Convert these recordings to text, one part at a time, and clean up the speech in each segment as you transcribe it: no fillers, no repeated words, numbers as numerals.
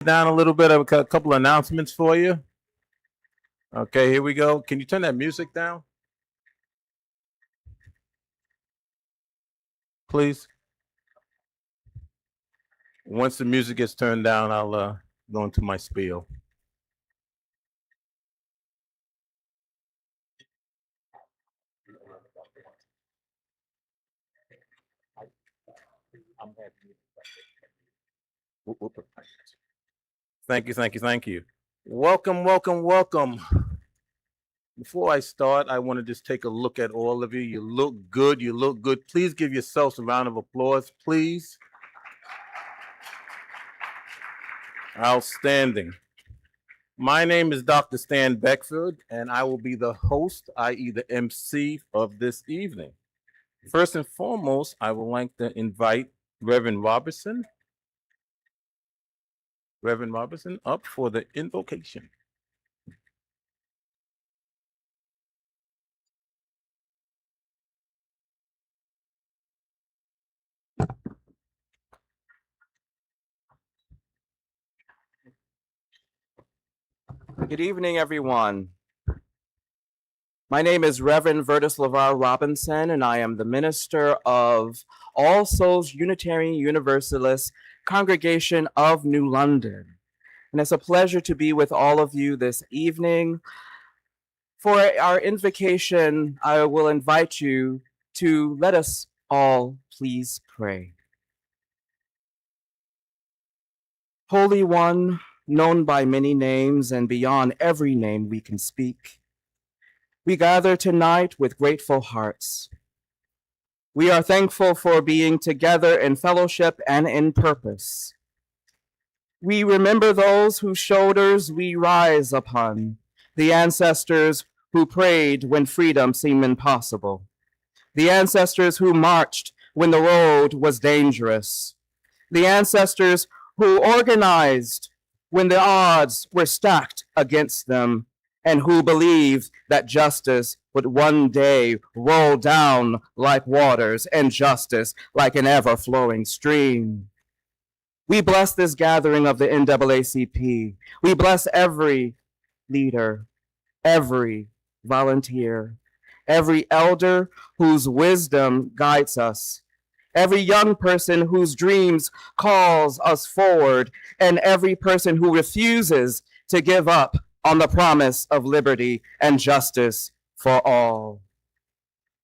Down a little bit of a couple of announcements for you. Okay, here we go. Can you turn that music down? Please. Once the music gets turned down, I'll go into my spiel. Thank you. Welcome. Before I start, I want to just take a look at all of you. You look good. Please give yourselves a round of applause, please. Outstanding. My name is Dr. Stan Beckford, and I will be the host, i.e. the MC of this evening. First and foremost, I would like to invite Reverend Robertson up for the invocation. Good evening, everyone. My name is Reverend Vertus LeVar Robinson, and I am the minister of All Souls Unitarian Universalist Congregation of New London. And it's a pleasure to be with all of you this evening. For our invocation, I will invite you to let us all please pray. Holy One, known by many names and beyond every name we can speak, we gather tonight with grateful hearts. We are thankful for being together in fellowship and in purpose. We remember those whose shoulders we rise upon, the ancestors who prayed when freedom seemed impossible, the ancestors who marched when the road was dangerous, the ancestors who organized when the odds were stacked against them, and who believed that justice would one day roll down like waters and justice like an ever-flowing stream. We bless this gathering of the NAACP. We bless every leader, every volunteer, every elder whose wisdom guides us, every young person whose dreams calls us forward, and every person who refuses to give up on the promise of liberty and justice for all.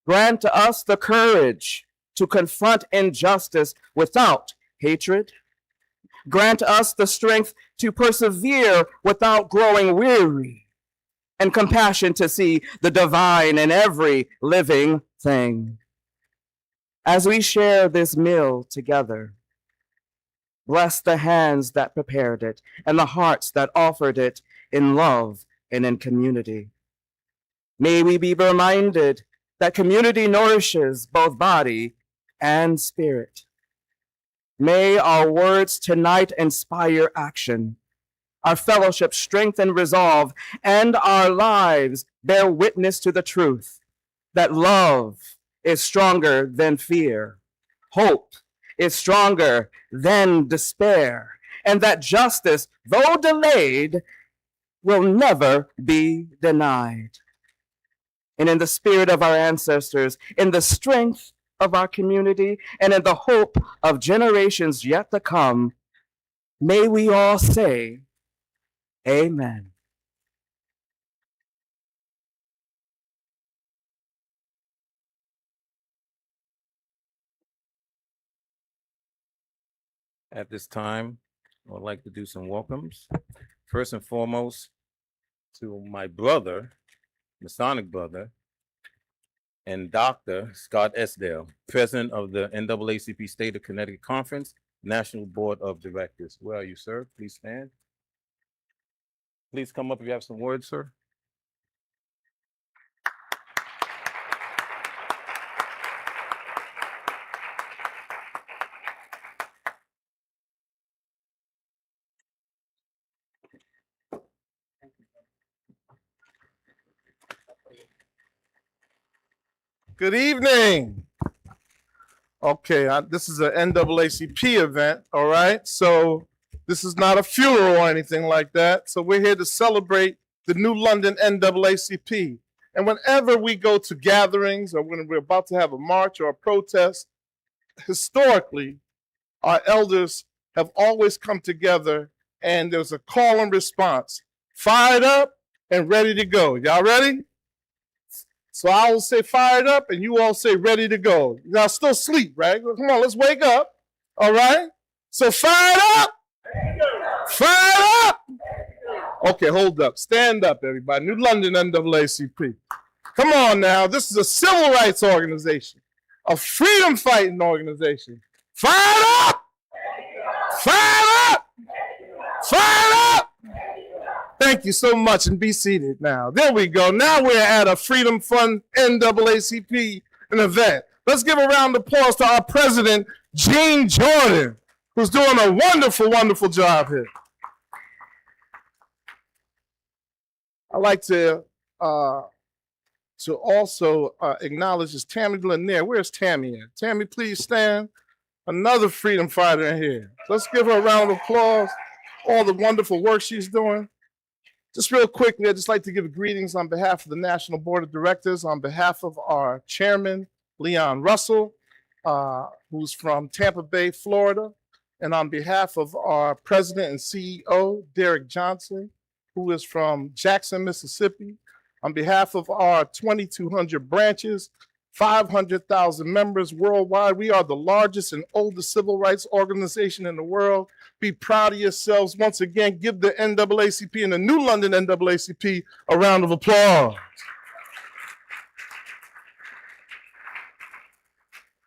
Grant to us the courage to confront injustice without hatred. Grant us the strength to persevere without growing weary, and compassion to see the divine in every living thing. As we share this meal together, bless the hands that prepared it and the hearts that offered it in love and in community. May we be reminded that community nourishes both body and spirit. May our words tonight inspire action, our fellowship strengthen resolve, and our lives bear witness to the truth that love is stronger than fear, hope is stronger than despair, and that justice, though delayed, will never be denied. And in the spirit of our ancestors, in the strength of our community, and in the hope of generations yet to come, may we all say, Amen. At this time, I would like to do some welcomes. First and foremost, to my brother, Masonic brother, and Dr. Scott Esdale, president of the NAACP State of Connecticut Conference, National Board of Directors. Where are you, sir? Please stand. Please come up if you have some words, sir. Good evening. Okay, this is an NAACP event, all right? So This is not a funeral or anything like that. So we're here to celebrate the new London NAACP. And whenever we go to gatherings or when we're about to have a march or a protest, historically, our elders have always come together and there's a call and response. Fired up and ready to go. Y'all ready? So I will say fired up and you all say ready to go. Y'all still sleep, right? Come on, let's wake up. All right? So fired up. Fired up. Okay, hold up. Stand up, everybody. New London NAACP. Come on now. This is a civil rights organization, a freedom fighting organization. Fired up. Fired up. Fired up. Thank you so much, and be seated now. There we go. Now we're at a Freedom Fund NAACP event. Let's give a round of applause to our president, Gene Jordan, who's doing a wonderful, wonderful job here. I'd like to also acknowledge is Tammy Lanier. Where's Tammy at? Tammy, please stand. Another freedom fighter in here. Let's give her a round of applause. All the wonderful work she's doing. Just real quickly, I'd just like to give greetings on behalf of the National Board of Directors, on behalf of our chairman, Leon Russell, who's from Tampa Bay, Florida, and on behalf of our president and CEO, Derek Johnson, who is from Jackson, Mississippi, on behalf of our 2,200 branches, 500,000 members worldwide. We are the largest and oldest civil rights organization in the world. Be proud of yourselves. Once again, give the NAACP and the new London NAACP a round of applause.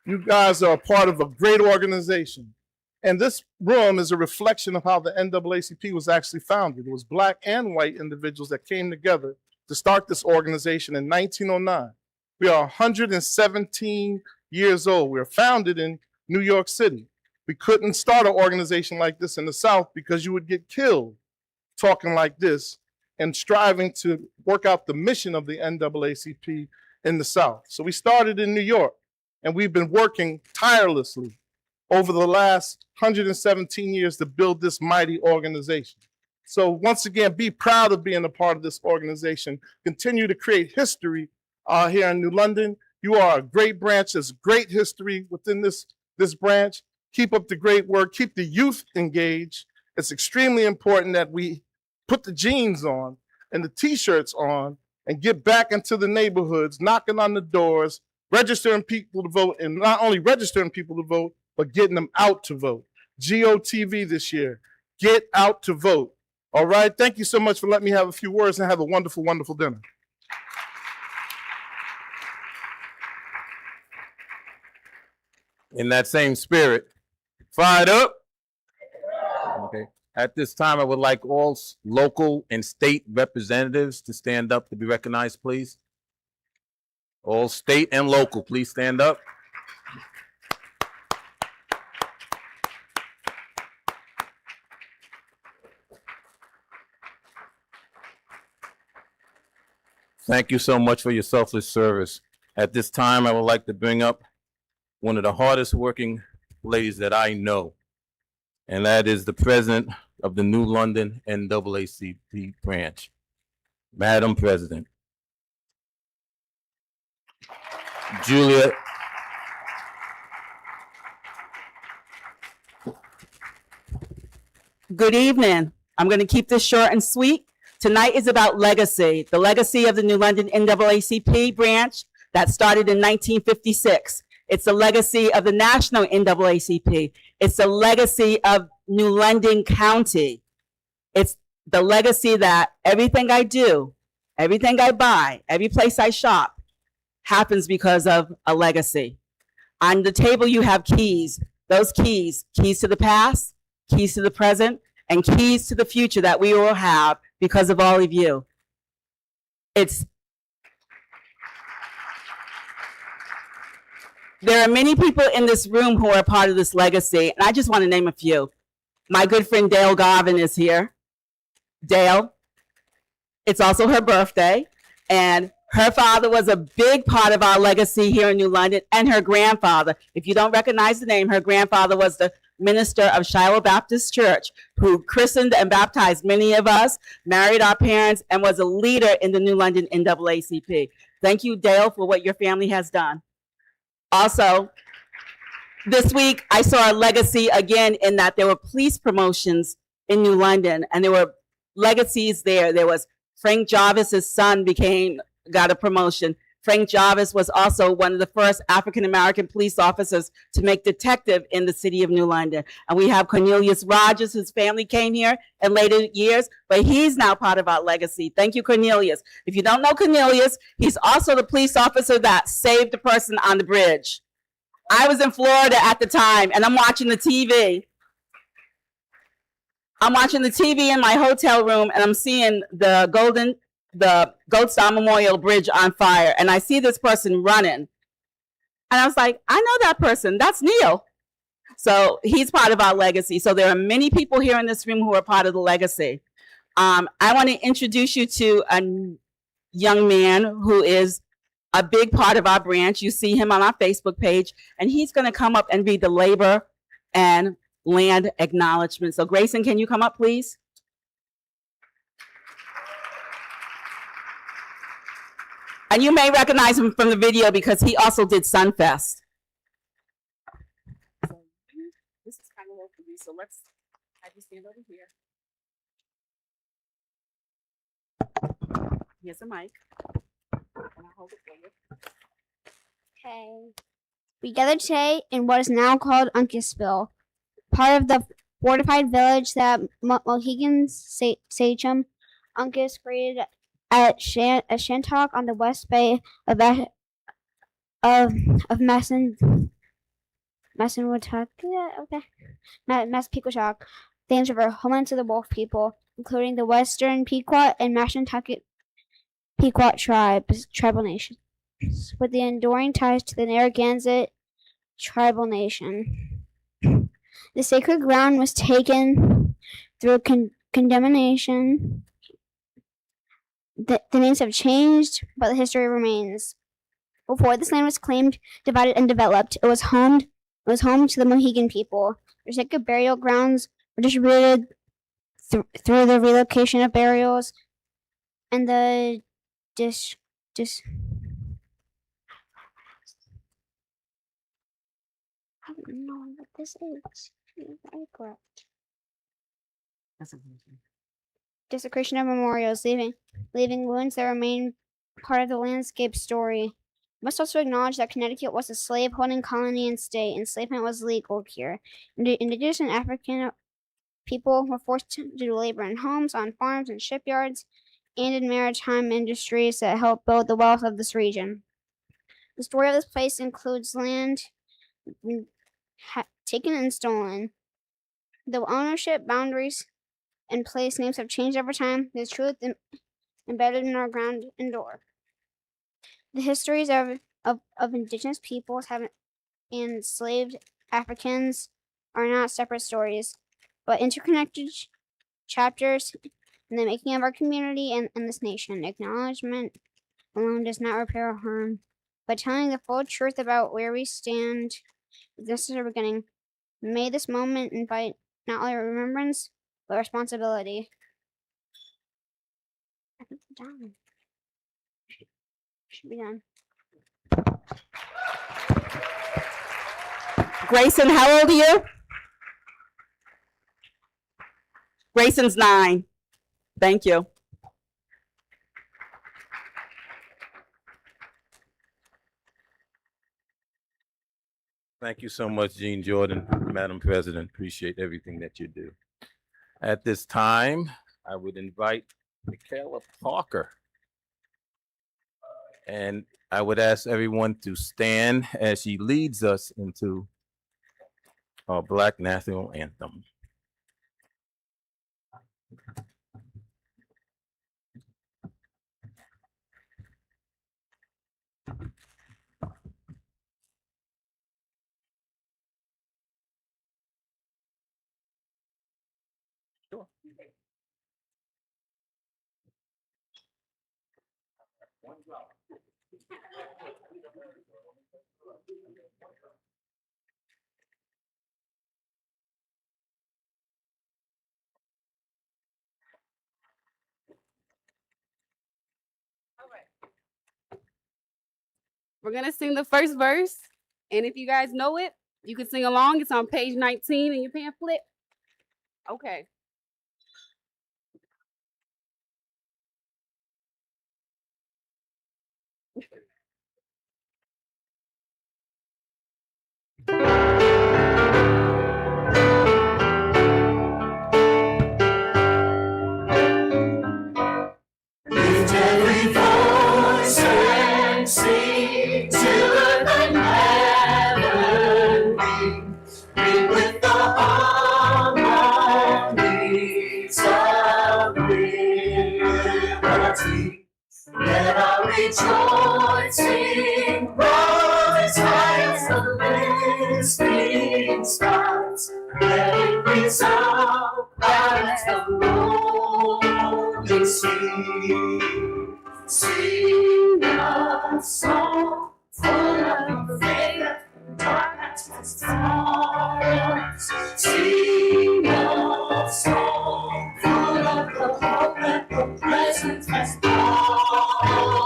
You guys are a part of a great organization. And this room is a reflection of how the NAACP was actually founded. It was Black and white individuals that came together to start this organization in 1909. We are 117 years old. We were founded in New York City. We couldn't start an organization like this in the South because you would get killed talking like this and striving to work out the mission of the NAACP in the South. So we started in New York, and we've been working tirelessly over the last 117 years to build this mighty organization. So once again, be proud of being a part of this organization. Continue to create history here in New London. You are a great branch. There's great history within this branch. Keep up the great work. Keep the youth engaged. It's extremely important that we put the jeans on and the t-shirts on and get back into the neighborhoods, knocking on the doors, registering people to vote, and not only registering people to vote, but getting them out to vote. GOTV this year. Get out to vote. All right? Thank you so much for letting me have a few words, and have a wonderful, wonderful dinner. In that same spirit, fired up. Okay. At this time, I would like all local and state representatives to stand up to be recognized, please. All state and local, please stand up. Thank you so much for your selfless service. At this time, I would like to bring up one of the hardest working ladies that I know, and that is the president of the New London NAACP branch, Madam President, Julia. Good evening. I'm going to keep this short and sweet. Tonight is about legacy, the legacy of the New London NAACP branch that started in 1956. It's the legacy of the national NAACP. It's the legacy of New London County. It's the legacy that everything I do, everything I buy, every place I shop happens because of a legacy. On the table, you have keys. Those keys to the past, keys to the present, and keys to the future that we will have because of all of you. There are many people in this room who are part of this legacy, and I just want to name a few. My good friend Dale Garvin is here. Dale, it's also her birthday, and her father was a big part of our legacy here in New London, and her grandfather. If you don't recognize the name, her grandfather was the minister of Shiloh Baptist Church, who christened and baptized many of us, married our parents, and was a leader in the New London NAACP. Thank you, Dale, for what your family has done. Also, this week, I saw a legacy again in that there were police promotions in New London, and there were legacies there. There was Frank Jarvis's son got a promotion. Frank Jarvis was also one of the first African-American police officers to make detective in the city of New London. And we have Cornelius Rogers, whose family came here in later years, but he's now part of our legacy. Thank you, Cornelius. If you don't know Cornelius, he's also the police officer that saved the person on the bridge. I was in Florida at the time, and I'm watching the TV. I'm watching the TV in my hotel room, and I'm seeing the Gold Star Memorial Bridge on fire, and I see this person running. And I was like, I know that person. That's Neil. So he's part of our legacy. So there are many people here in this room who are part of the legacy. I want to introduce you to a young man who is a big part of our branch. You see him on our Facebook page, and he's going to come up and read the labor and land acknowledgement. So Grayson, can you come up, please? And you may recognize him from the video because he also did Sunfest. So this is kind of low for me, so let's have you stand over here. Here's a mic. And I'll hold it for you. Okay. We gathered today in what is now called Uncasville, part of the fortified village that Mohegan Sun Uncas created at Shantok on the west bay of Massapequa, Thames River, homeland to the Wolf people, including the Western Pequot and Mashantucket Pequot tribal nations, with the enduring ties to the Narragansett tribal nation. The sacred ground was taken through condemnation. The names have changed, but the history remains. Before this land was claimed, divided, and developed, it was home to the Mohegan people. Their sacred burial grounds were distributed through the relocation of burials and the I don't know what this is. Very correct. Desecration of memorials, leaving wounds that remain part of the landscape story. We must also acknowledge that Connecticut was a slave-holding colony and state. Enslavement was legal here. Indigenous and African people were forced to do labor in homes, on farms, and shipyards, and in maritime industries that helped build the wealth of this region. The story of this place includes land taken and stolen. Though ownership, boundaries, and place names have changed over time, there's truth embedded in our ground and door. The histories of indigenous peoples and enslaved Africans are not separate stories, but interconnected chapters in the making of our community and this nation. Acknowledgement alone does not repair harm, but telling the full truth about where we stand is the necessary beginning. May this moment invite not only remembrance, but responsibility. I think we're done. Should be done. Grayson, how old are you? Grayson's 9. Thank you. Thank you so much, Jean Jordan, Madam President. Appreciate everything that you do. At this time, I would invite Michaela Parker. And I would ask everyone to stand as she leads us into our Black National Anthem. Sure. One drop. We're gonna sing the first verse, and if you guys know it, you can sing along. It's on page 19 in your pamphlet. Okay. Lift every voice and sing till earth and heaven ring. Ring with the harmonies of liberty. Let our rejoicing rise high as the listening skies. Let it resound loud as the rolling sea. Sing a song full of faith, darkness has stars. Sing a song full of the hope that the present has brought.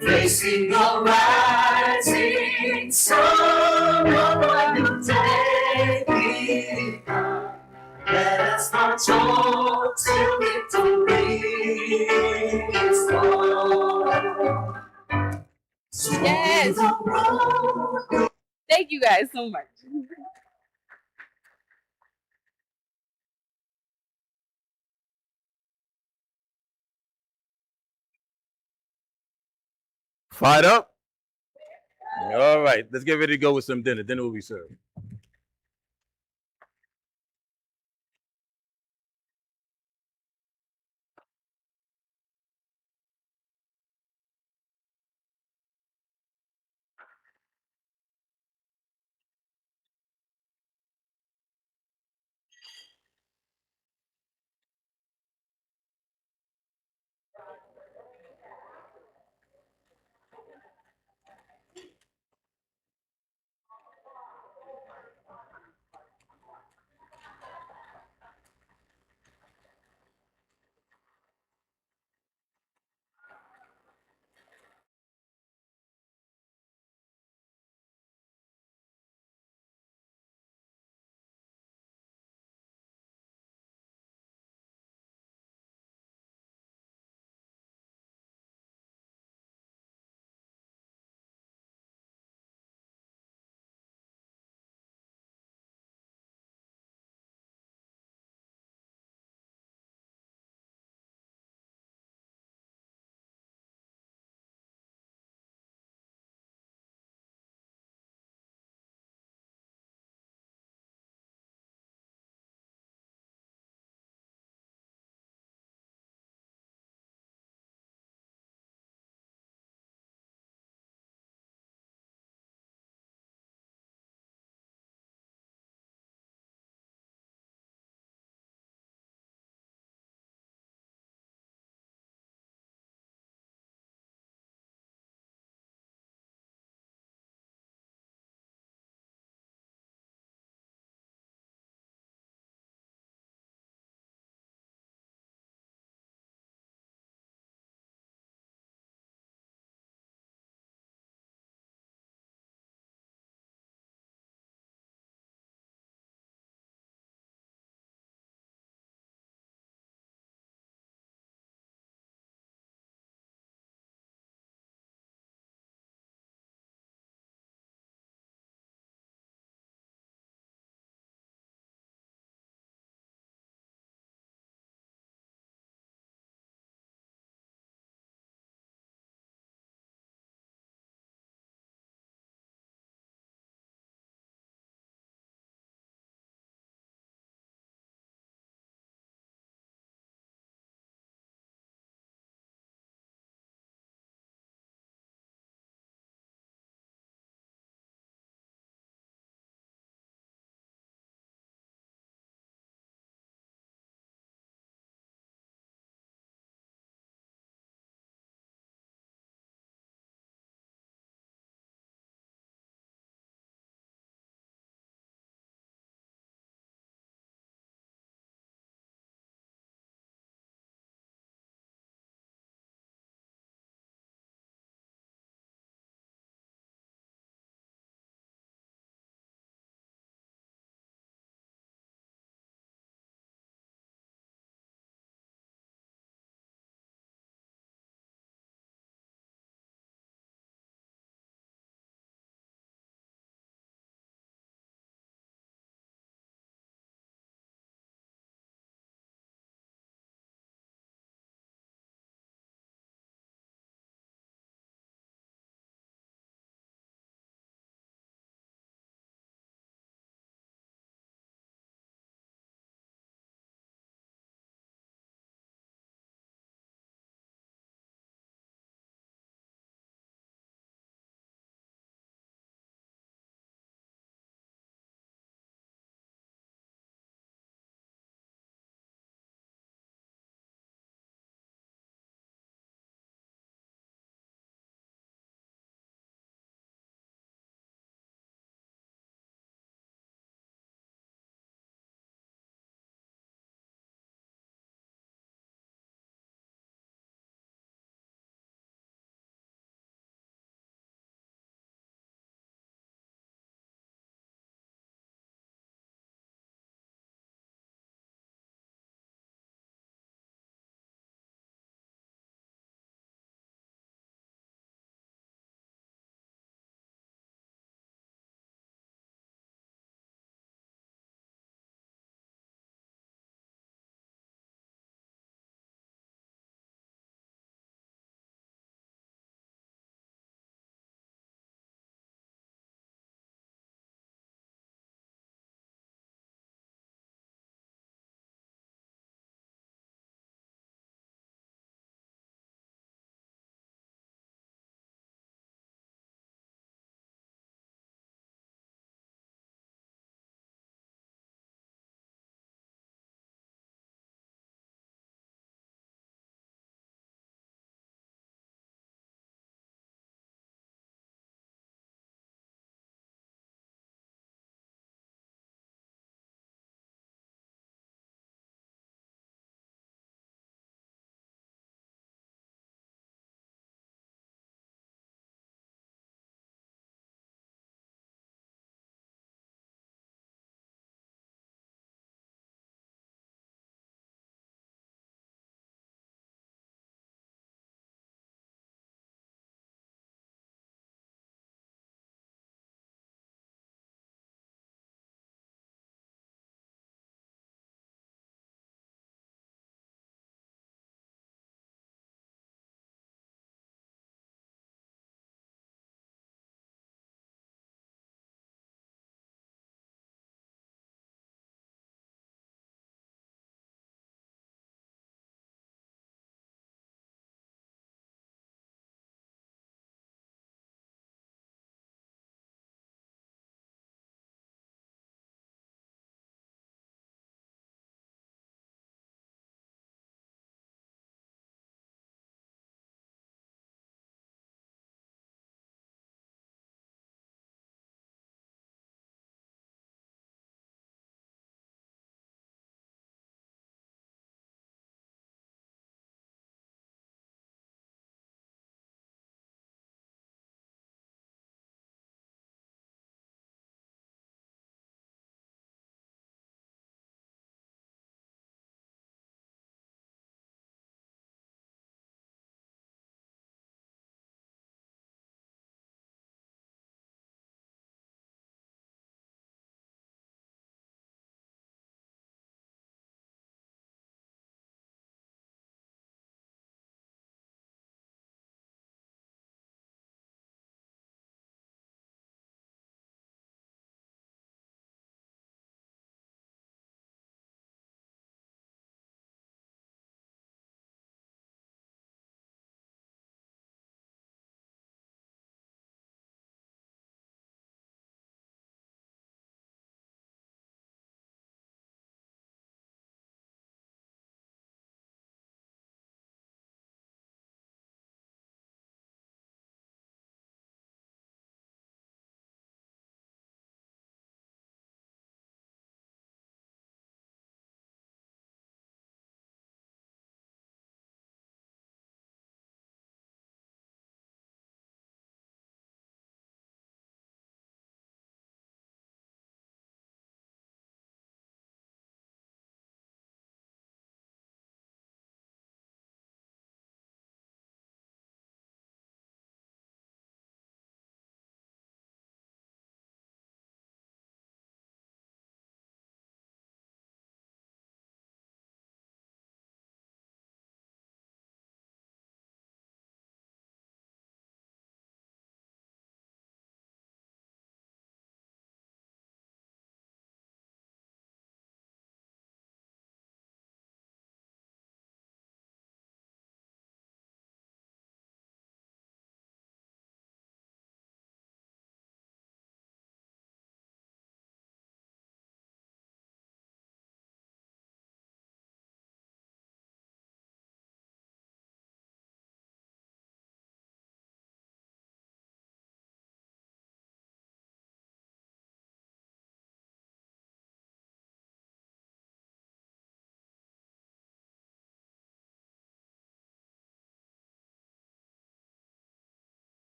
Facing the rising sun of a new day begun. Let us march on till victory is won. Yes. Thank you guys so much. Fired up? All right, let's get ready to go with some dinner. Dinner will be served.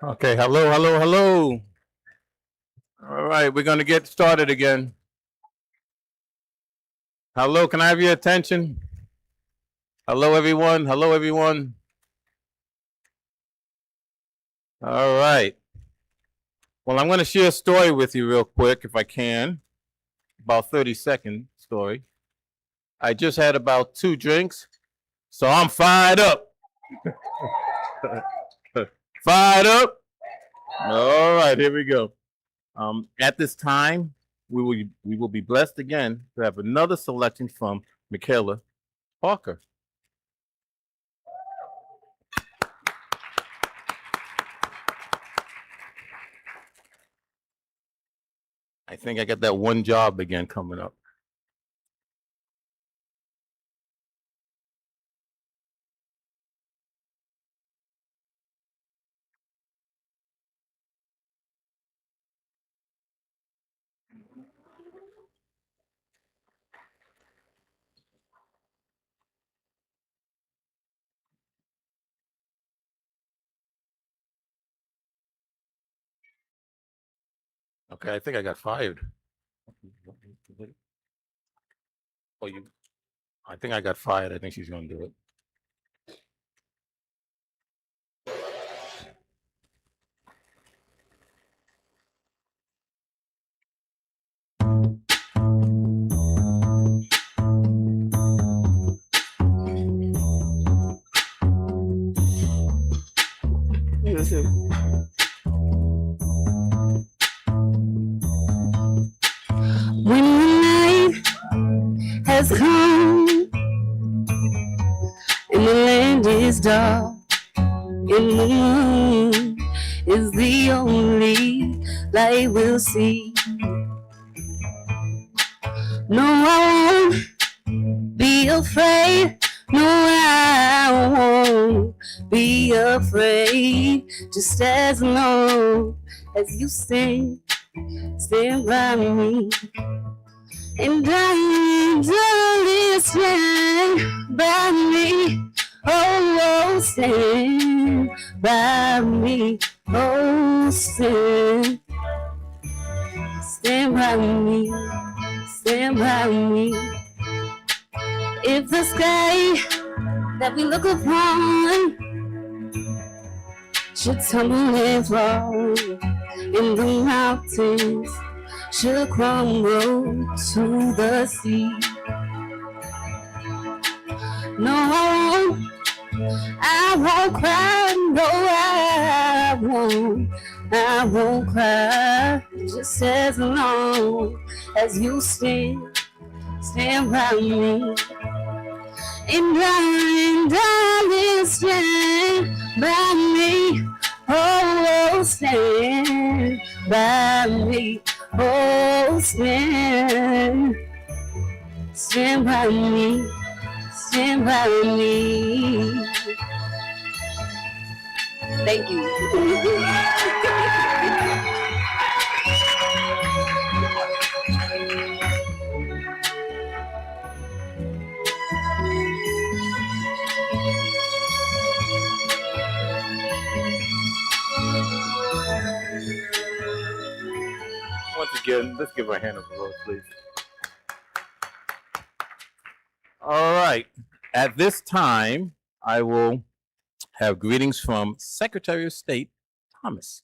Okay, hello, hello, hello. All right, we're gonna get started again. Hello, can I have your attention? Hello, everyone. Hello, everyone. All right. Well, I'm gonna share a story with you real quick, if I can. About 30-second story. I just had about 2 drinks, so I'm fired up. Fired up. All right, here we go. At this time, we will be blessed again to have another selection from Michaela Parker. I think I got that one job again coming up. Okay, I think I got fired. Oh, I think I got fired. I think she's gonna do it. When the night has come and the land is dark and the moon is the only light we'll see. No, I won't be afraid. No, I won't be afraid. Just as long as you stand by me. And darling, stand by me. Oh, stand by me. Oh, stand by me. Stand by me. If the sky that we look upon should tumble and fall, and the mountains should crumble to the sea. No, I won't cry. No, I won't cry. Just as long as you stand by me. And darling, stand by me. Oh, stand by me. Oh, stand by me. Stand by me. Thank you. Once again, let's give her a hand of applause, please. All right. At this time, I will have greetings from Secretary of State Thomas.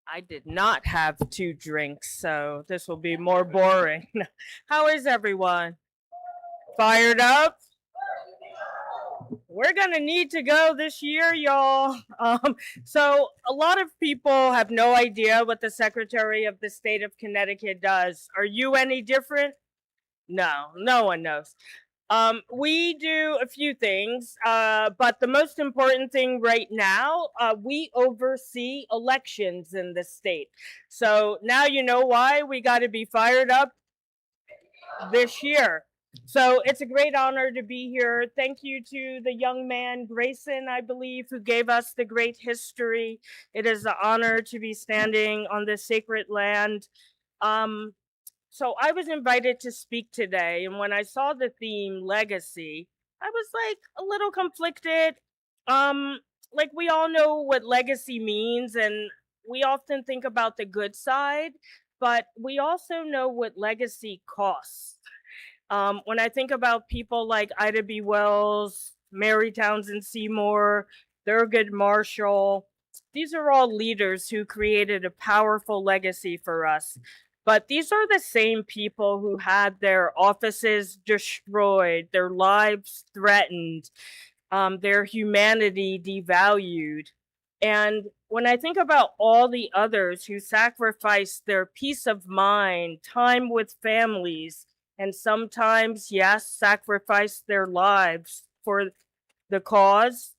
I did not have 2 drinks, so this will be more boring. How is everyone? Fired up? We're gonna need to go this year, y'all. So a lot of people have no idea what the Secretary of the State of Connecticut does. Are you any different? No, no one knows. We do a few things, but the most important thing right now, we oversee elections in the state. So now you know why we got to be fired up this year. So it's a great honor to be here. Thank you to the young man, Grayson, I believe, who gave us the great history. It is an honor to be standing on this sacred land. So I was invited to speak today, and when I saw the theme legacy, I was like a little conflicted. Like we all know what legacy means, and we often think about the good side, but we also know what legacy costs. When I think about people like Ida B. Wells, Mary Townsend Seymour, Thurgood Marshall, these are all leaders who created a powerful legacy for us. But these are the same people who had their offices destroyed, their lives threatened, their humanity devalued. And when I think about all the others who sacrificed their peace of mind, time with families, and sometimes, yes, sacrificed their lives for the cause,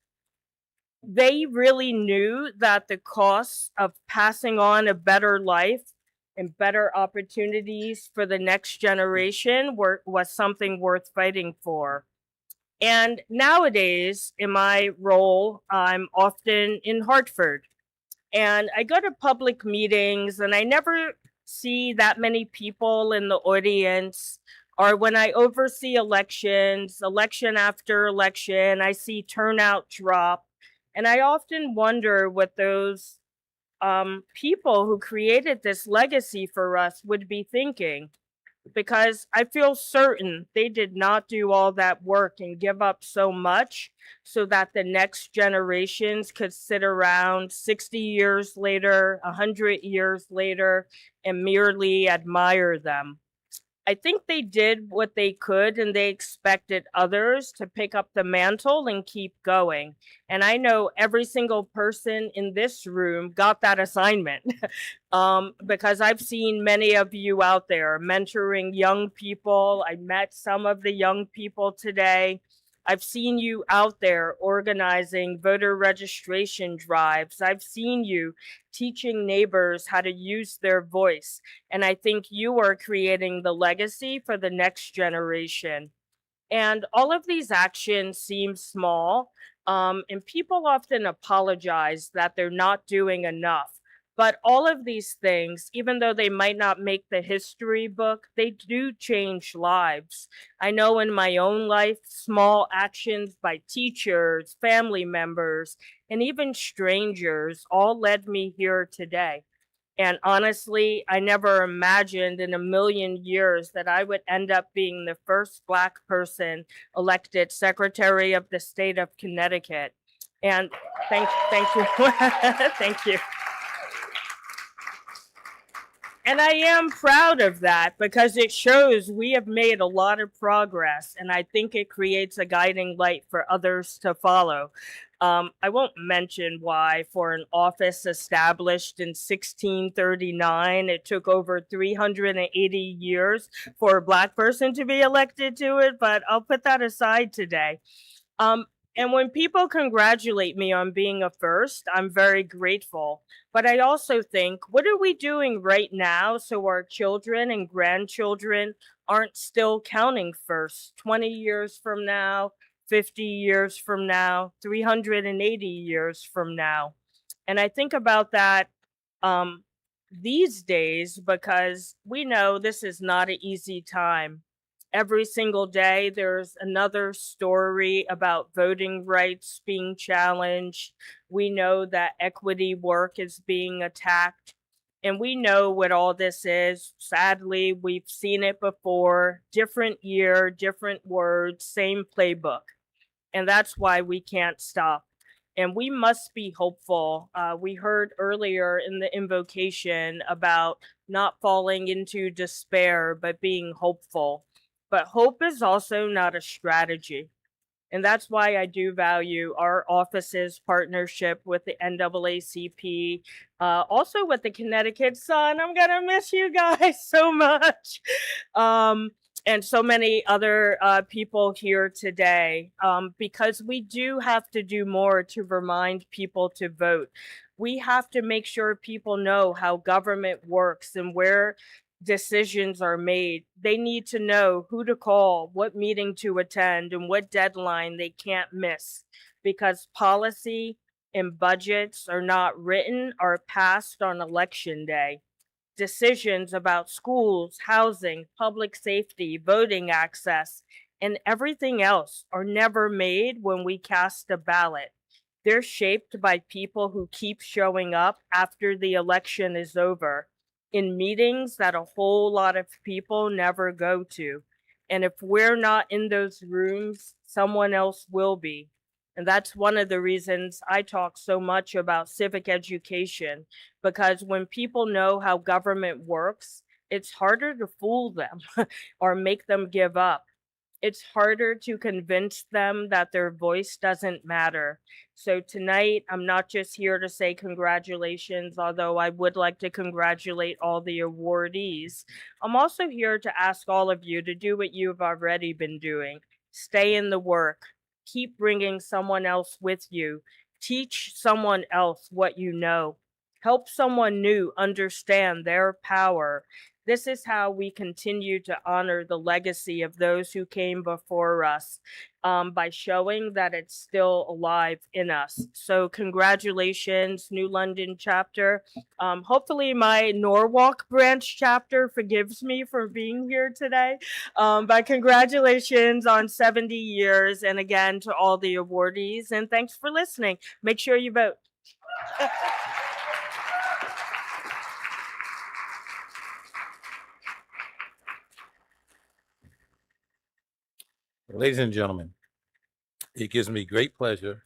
they really knew that the cost of passing on a better life and better opportunities for the next generation was something worth fighting for. And nowadays, in my role, I'm often in Hartford. And I go to public meetings and I never see that many people in the audience. Or when I oversee elections, election after election, I see turnout drop. And I often wonder what those people who created this legacy for us would be thinking, because I feel certain they did not do all that work and give up so much so that the next generations could sit around 60 years later, 100 years later, and merely admire them. I think they did what they could and they expected others to pick up the mantle and keep going. And I know every single person in this room got that assignment because I've seen many of you out there mentoring young people. I met some of the young people today. I've seen you out there organizing voter registration drives. I've seen you teaching neighbors how to use their voice. And I think you are creating the legacy for the next generation. And all of these actions seem small, and people often apologize that they're not doing enough. But all of these things, even though they might not make the history book, they do change lives. I know in my own life, small actions by teachers, family members, and even strangers all led me here today. And honestly, I never imagined in a million years that I would end up being the first Black person elected Secretary of the State of Connecticut. And thank you. Thank you. And I am proud of that because it shows we have made a lot of progress, and I think it creates a guiding light for others to follow. I won't mention why for an office established in 1639, it took over 380 years for a Black person to be elected to it, but I'll put that aside today. And when people congratulate me on being a first, I'm very grateful. But I also think, what are we doing right now so our children and grandchildren aren't still counting first 20 years from now, 50 years from now, 380 years from now? And I think about that these days because we know this is not an easy time. Every single day, there's another story about voting rights being challenged. We know that equity work is being attacked. And we know what all this is. Sadly, we've seen it before. Different year, different words, same playbook. And that's why we can't stop. And we must be hopeful. We heard earlier in the invocation about not falling into despair, but being hopeful. But hope is also not a strategy. And that's why I do value our office's partnership with the NAACP, also with the Connecticut Sun. I'm going to miss you guys so much. And so many other people here today, because we do have to do more to remind people to vote. We have to make sure people know how government works and where decisions are made. They need to know who to call, what meeting to attend, and what deadline they can't miss, because policy and budgets are not written or passed on election day. decisions about schools, housing, public safety, voting access, and everything else are never made when we cast a ballot. They're shaped by people who keep showing up after the election is over in meetings that a whole lot of people never go to. And if we're not in those rooms, someone else will be. And that's one of the reasons I talk so much about civic education, because when people know how government works, it's harder to fool them or make them give up. It's harder to convince them that their voice doesn't matter. So tonight, I'm not just here to say congratulations, although I would like to congratulate all the awardees. I'm also here to ask all of you to do what you've already been doing. Stay in the work. Keep bringing someone else with you. Teach someone else what you know. Help someone new understand their power. This is how we continue to honor the legacy of those who came before us, by showing that it's still alive in us. So congratulations, New London chapter. Hopefully my Norwalk branch chapter forgives me for being here today. But congratulations on 70 years. And again, to all the awardees, and thanks for listening. Make sure you vote. Ladies and gentlemen, it gives me great pleasure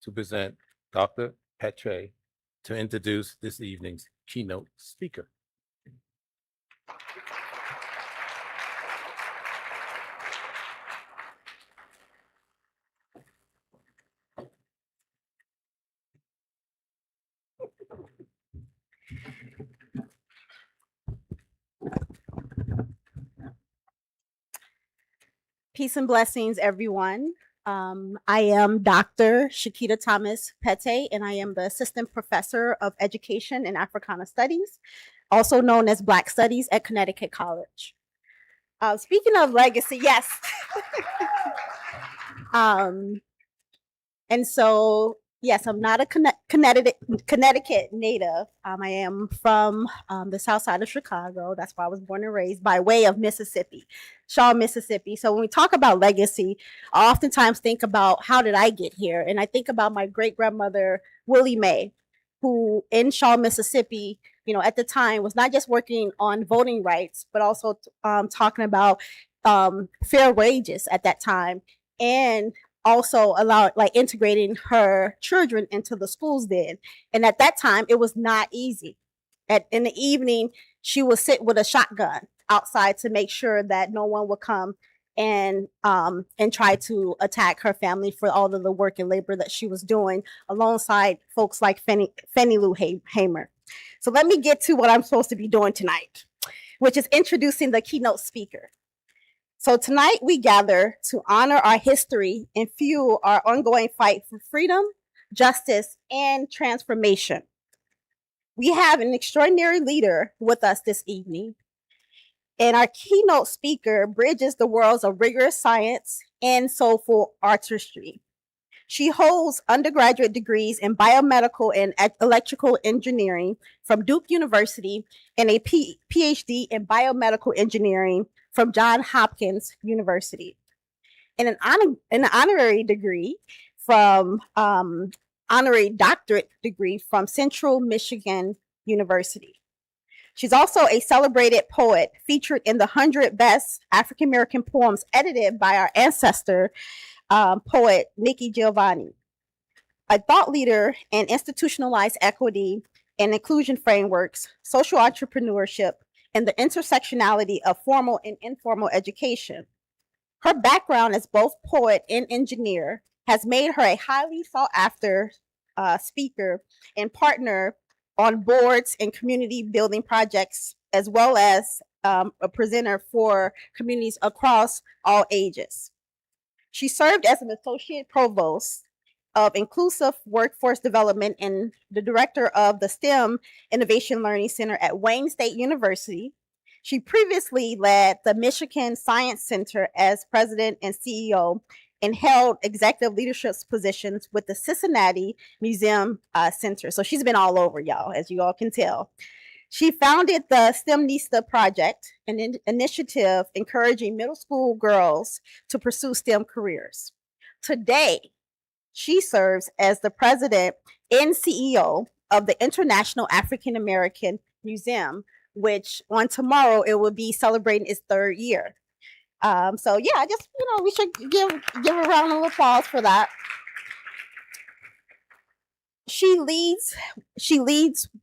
to present Dr. Petre to introduce this evening's keynote speaker. Peace and blessings, everyone. I am Dr. Shakita Thomas Pete, and I am the Assistant Professor of Education and Africana Studies, also known as Black Studies at Connecticut College. Speaking of legacy, yes. And so, yes, I'm not a Connecticut native. I am from the south side of Chicago. That's where I was born and raised, by way of Mississippi, Shaw, Mississippi. So when we talk about legacy, I oftentimes think about how did I get here? And I think about my great-grandmother, Willie Mae, who in Shaw, Mississippi, at the time was not just working on voting rights, but also talking about fair wages at that time, and also integrating her children into the schools then. And at that time, it was not easy. In the evening, she would sit with a shotgun outside to make sure that no one would come and try to attack her family for all of the work and labor that she was doing alongside folks like Fannie Lou Hamer. So let me get to what I'm supposed to be doing tonight, which is introducing the keynote speaker. So tonight we gather to honor our history and fuel our ongoing fight for freedom, justice, and transformation. We have an extraordinary leader with us this evening, and our keynote speaker bridges the worlds of rigorous science and soulful artistry. She holds undergraduate degrees in biomedical and electrical engineering from Duke University and a Ph.D. in biomedical engineering from Johns Hopkins University, and an honorary degree from honorary doctorate degree from Central Michigan University. She's also a celebrated poet featured in the 100 Best African American Poems edited by our ancestor poet Nikki Giovanni. A thought leader in institutionalized equity and inclusion frameworks, social entrepreneurship, and the intersectionality of formal and informal education. Her background as both poet and engineer has made her a highly sought after speaker and partner on boards and community building projects, as well as a presenter for communities across all ages. She served as an associate provost of inclusive workforce development and the director of the STEM Innovation Learning Center at Wayne State University. She previously led the Michigan Science Center as president and CEO and held executive leadership positions with the Cincinnati Museum Center. So she's been all over, y'all, as you all can tell. She founded the STEMnista Project, an initiative encouraging middle school girls to pursue STEM careers. Today, she serves as the president and CEO of the International African American Museum, which on tomorrow it will be celebrating its 3rd year. So yeah, I just, we should give a round of applause for that. She leads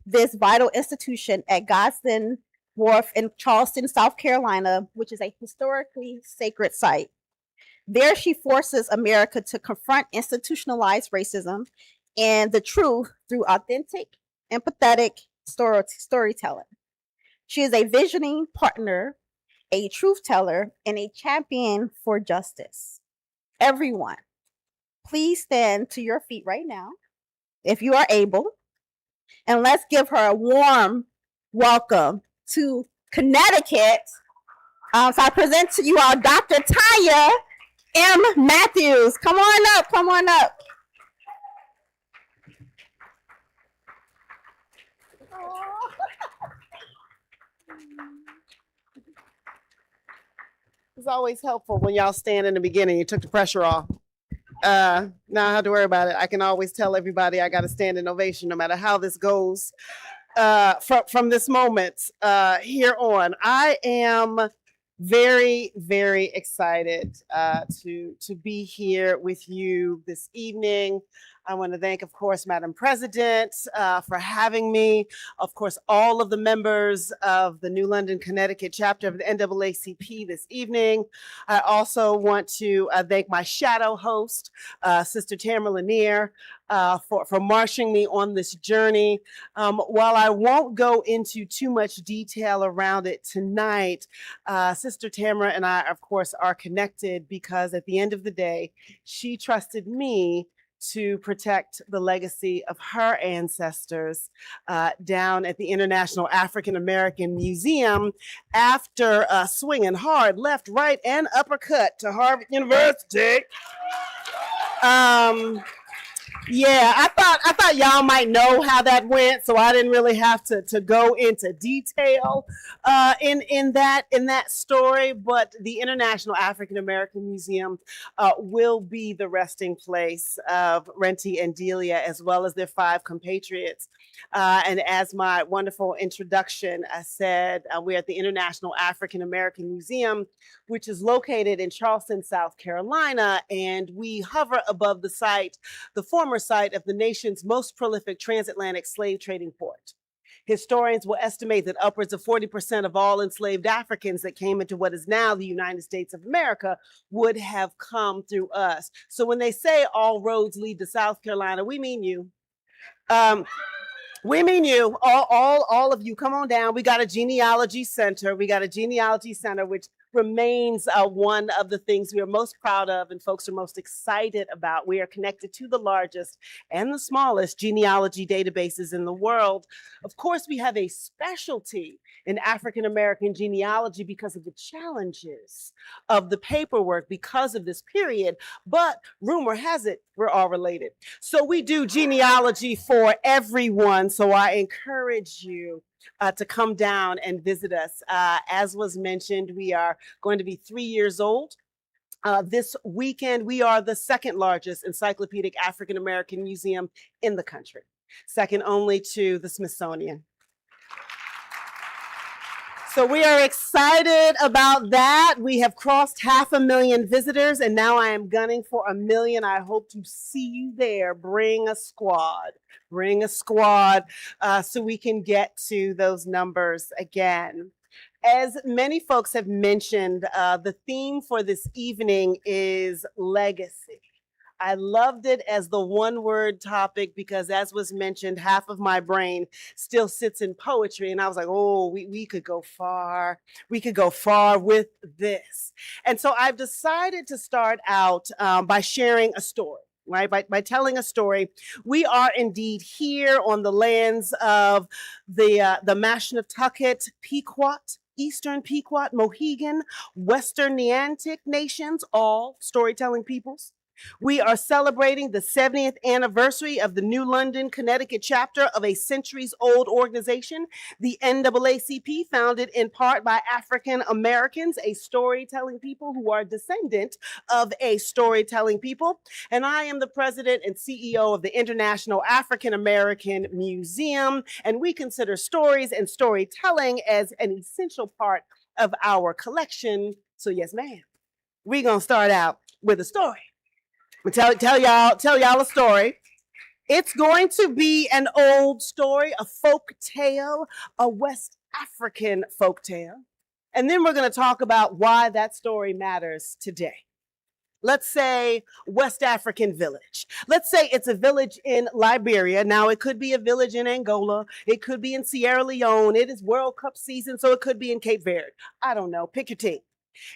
this vital institution at Godsden Wharf in Charleston, South Carolina, which is a historically sacred site. There, she forces America to confront institutionalized racism and the truth through authentic, empathetic storytelling. She is a visioning partner, a truth teller, and a champion for justice. Everyone, please stand to your feet right now, if you are able, and let's give her a warm welcome to Connecticut. So I present to you all Dr. Tonya M. Matthews. Come on up, come on up. It's always helpful when y'all stand in the beginning. You took the pressure off. Now I don't have to worry about it. I can always tell everybody I got to stand in ovation no matter how this goes. From this moment here on, I am very, very excited to be here with you this evening. I want to thank, of course, Madam President for having me. Of course, all of the members of the New London, Connecticut chapter of the NAACP this evening. I also want to thank my shadow host, Sister Tamara Lanier, for marshalling me on this journey. While I won't go into too much detail around it tonight, Sister Tamara and I, of course, are connected because at the end of the day, she trusted me to protect the legacy of her ancestors down at the International African American Museum after swinging hard left, right, and uppercut to Harvard University. Yeah, I thought y'all might know how that went, so I didn't really have to go into detail in that story. But the International African American Museum will be the resting place of Renty and Delia, as well as their 5 compatriots. And as my wonderful introduction said, we're at the International African American Museum, which is located in Charleston, South Carolina, and we hover above the site, the former site of the nation's most prolific transatlantic slave trading port. Historians will estimate that upwards of 40% of all enslaved Africans that came into what is now the United States of America would have come through us. So when they say all roads lead to South Carolina, we mean you. We mean you, all of you. Come on down. We got a genealogy center. Which remains one of the things we are most proud of and folks are most excited about. We are connected to the largest and the smallest genealogy databases in the world. Of course, we have a specialty in African American genealogy because of the challenges of the paperwork because of this period, but rumor has it we're all related. So we do genealogy for everyone. So I encourage you to come down and visit us. As was mentioned, we are going to be 3 years old. This weekend, we are the 2nd largest encyclopedic African American museum in the country, second only to the Smithsonian. So we are excited about that. We have crossed 500,000 visitors, and now I am gunning for 1 million. I hope to see you there. Bring a squad so we can get to those numbers again. As many folks have mentioned, the theme for this evening is legacy. I loved it as the one-word topic because, as was mentioned, half of my brain still sits in poetry. And I was like, oh, we could go far. We could go far with this. And so I've decided to start out by sharing a story. Right, by telling a story. We are indeed here on the lands of the Mashantucket, Pequot, Eastern Pequot, Mohegan, Western Neantic nations, all storytelling peoples. We are celebrating the 70th anniversary of the New London, Connecticut chapter of a centuries-old organization, the NAACP, founded in part by African Americans, a storytelling people who are descendant of a storytelling people. And I am the president and CEO of the International African American Museum, and we consider stories and storytelling as an essential part of our collection. So yes, ma'am, we're gonna start out with a story. I'm gonna tell y'all a story. It's going to be an old story, a folk tale, a West African folk tale. And then we're gonna talk about why that story matters today. Let's say West African village. Let's say it's a village in Liberia. Now it could be a village in Angola. It could be in Sierra Leone. It is World Cup season, so it could be in Cape Verde. I don't know, pick your team.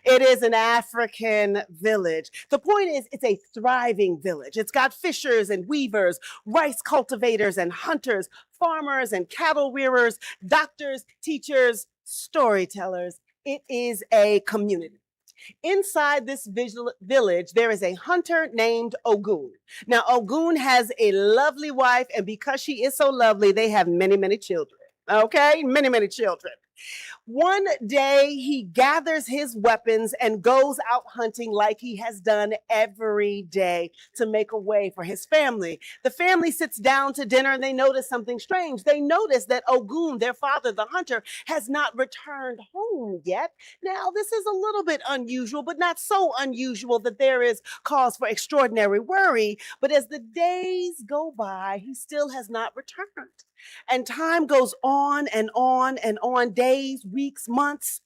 It is an African village. The point is, it's a thriving village. It's got fishers and weavers, rice cultivators and hunters, farmers and cattle rearers, doctors, teachers, storytellers. It is a community. Inside this village, there is a hunter named Ogun. Now, Ogun has a lovely wife, and because she is so lovely, they have many, many children. Okay? Many, many children. One day he gathers his weapons and goes out hunting like he has done every day to make a way for his family. The family sits down to dinner and they notice something strange. They notice that Ogun, their father, the hunter, has not returned home yet. Now, this is a little bit unusual, but not so unusual that there is cause for extraordinary worry. But as the days go by, he still has not returned. And time goes on and on and on, days, weeks, months,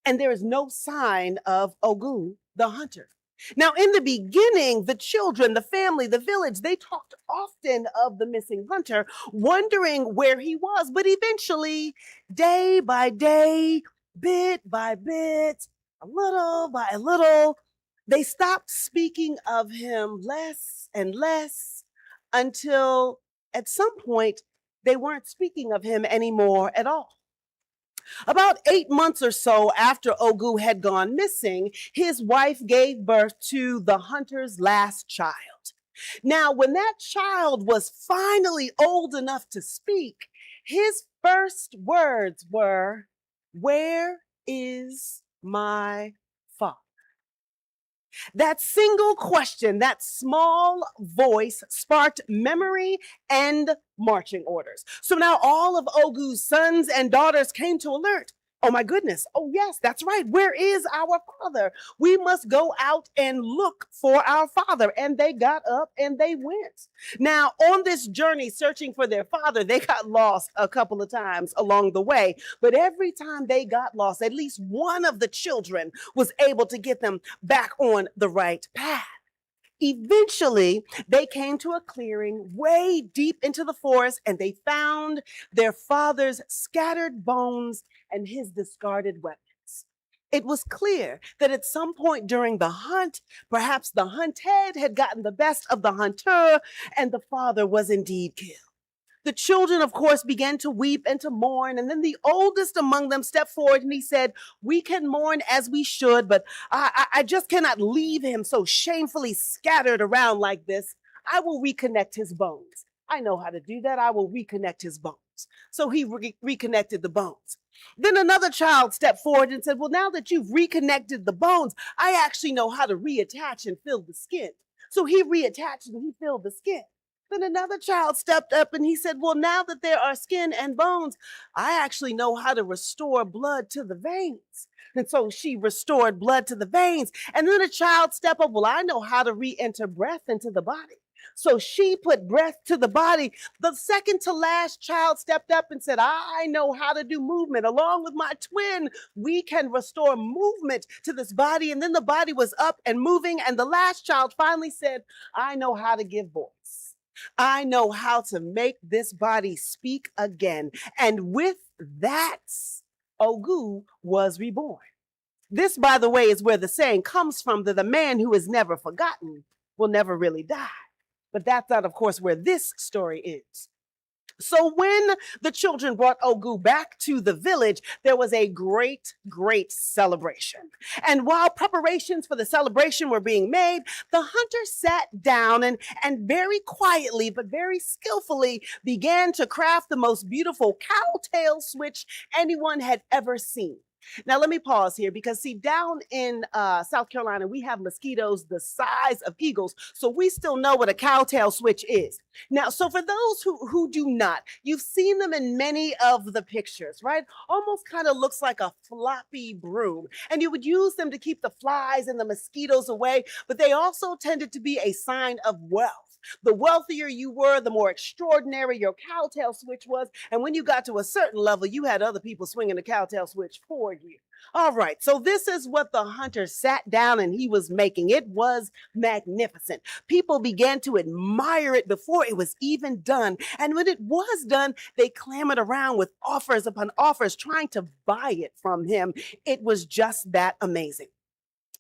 and there is no sign of Ogun, the hunter. Now, in the beginning, the children, the family, the village, they talked often of the missing hunter, wondering where he was. But eventually, day by day, bit by bit, a little by a little, they stopped speaking of him less and less until at some point, they weren't speaking of him anymore at all. About 8 months or so after Ogu had gone missing, his wife gave birth to the hunter's last child. Now, when that child was finally old enough to speak, his first words were, "Where is my father?" That single question, that small voice sparked memory and marching orders. So now all of Ogu's sons and daughters came to alert. Oh my goodness. Oh yes, that's right. Where is our father? We must go out and look for our father. And they got up and they went. Now, on this journey searching for their father, they got lost a couple of times along the way. But every time they got lost, at least one of the children was able to get them back on the right path. Eventually, they came to a clearing way deep into the forest and they found their father's scattered bones and his discarded weapons. It was clear that at some point during the hunt, perhaps the hunted had gotten the best of the hunter and the father was indeed killed. The children, of course, began to weep and to mourn. And then the oldest among them stepped forward and he said, "We can mourn as we should, but I just cannot leave him so shamefully scattered around like this. I will reconnect his bones. I know how to do that. I will reconnect his bones." So he reconnected the bones. Then another child stepped forward and said, "Well, now that you've reconnected the bones, I actually know how to reattach and fill the skin." So he reattached and he filled the skin. Then another child stepped up and he said, "Well, now that there are skin and bones, I actually know how to restore blood to the veins." And so she restored blood to the veins. And then a child stepped up, "Well, I know how to re-enter breath into the body." So she put breath to the body. The second to last child stepped up and said, "I know how to do movement. Along with my twin, we can restore movement to this body." And then the body was up and moving. And the last child finally said, "I know how to give voice. I know how to make this body speak again." And with that, Ogu was reborn. This, by the way, is where the saying comes from that the man who is never forgotten will never really die. But that's not, of course, where this story is. So when the children brought Ogu back to the village, there was a great, great celebration. And while preparations for the celebration were being made, the hunter sat down and very quietly, but very skillfully began to craft the most beautiful cowtail switch anyone had ever seen. Now, let me pause here because, see, down in South Carolina, we have mosquitoes the size of eagles. So we still know what a cowtail switch is. Now, so for those who do not, you've seen them in many of the pictures, right? Almost kind of looks like a floppy broom. And you would use them to keep the flies and the mosquitoes away, but they also tended to be a sign of wealth. The wealthier you were, the more extraordinary your cowtail switch was. And when you got to a certain level, you had other people swinging the cowtail switch for you. All right, so this is what the hunter sat down and he was making. It was magnificent. People began to admire it before it was even done. And when it was done, they clamored around with offers upon offers, trying to buy it from him. It was just that amazing.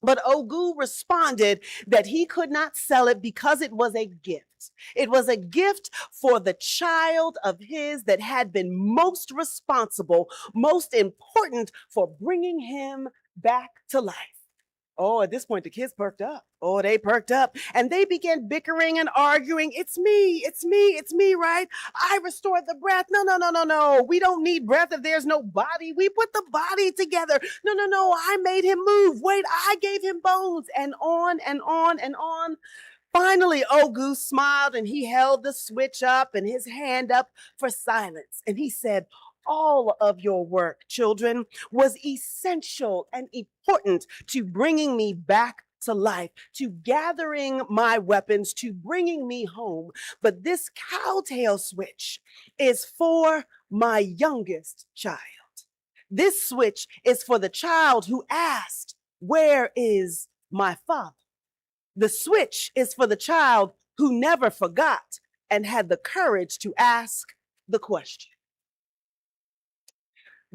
But Ogu responded that he could not sell it because it was a gift. It was a gift for the child of his that had been most responsible, most important for bringing him back to life. Oh, at this point, the kids perked up. Oh, they perked up and they began bickering and arguing. It's me, right? I restored the breath. No. We don't need breath if there's no body. We put the body together. No. I made him move. Wait, I gave him bones, and on and on and on. Finally, Ogu smiled and he held the switch up and his hand up for silence. And he said, all of your work, children, was essential and important to bringing me back to life, to gathering my weapons, to bringing me home. But this cowtail switch is for my youngest child. This switch is for the child who asked, "Where is my father?" The switch is for the child who never forgot and had the courage to ask the question.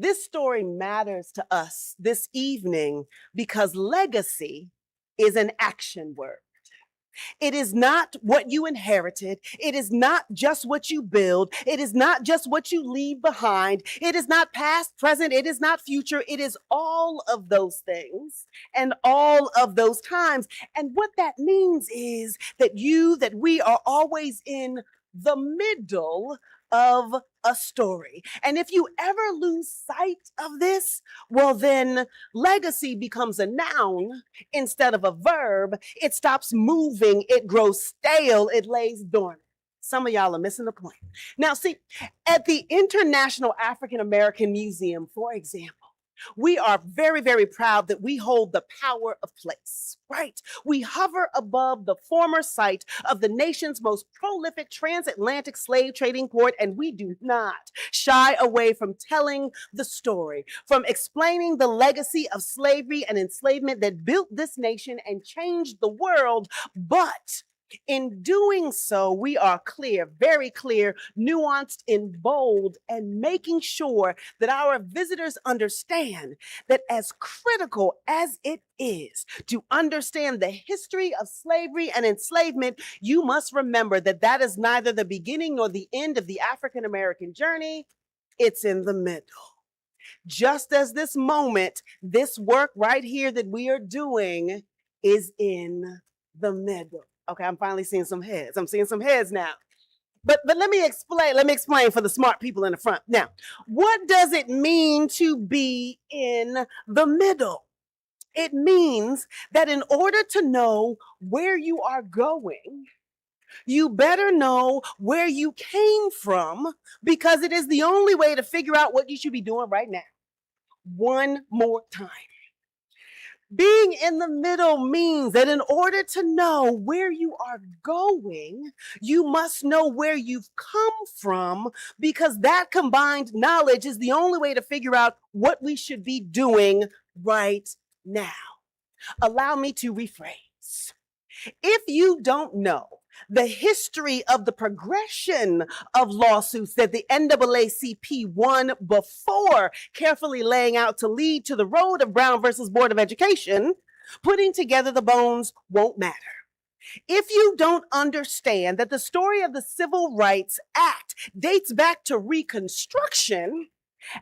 This story matters to us this evening because legacy is an action word. It is not what you inherited. It is not just what you build. It is not just what you leave behind. It is not past, present. It is not future. It is all of those things and all of those times. And what that means is that we are always in the middle of a story. And if you ever lose sight of this, well, then legacy becomes a noun instead of a verb. It stops moving. It grows stale. It lays dormant. Some of y'all are missing the point. Now, see, at the International African American Museum, for example, we are very, very proud that we hold the power of place, right? We hover above the former site of the nation's most prolific transatlantic slave trading port, and we do not shy away from telling the story, from explaining the legacy of slavery and enslavement that built this nation and changed the world. But in doing so, we are clear, very clear, nuanced in bold, and making sure that our visitors understand that as critical as it is to understand the history of slavery and enslavement, you must remember that that is neither the beginning nor the end of the African American journey. It's in the middle. Just as this moment, this work right here that we are doing is in the middle. Okay, I'm finally seeing some heads. I'm seeing some heads now. But let me explain for the smart people in the front. Now, what does it mean to be in the middle? It means that in order to know where you are going, you better know where you came from, because it is the only way to figure out what you should be doing right now. One more time. Being in the middle means that in order to know where you are going, you must know where you've come from, because that combined knowledge is the only way to figure out what we should be doing right now. Allow me to rephrase. If you don't know the history of the progression of lawsuits that the NAACP won before carefully laying out to lead to the road of Brown versus Board of Education, putting together the bones won't matter. If you don't understand that the story of the Civil Rights Act dates back to Reconstruction,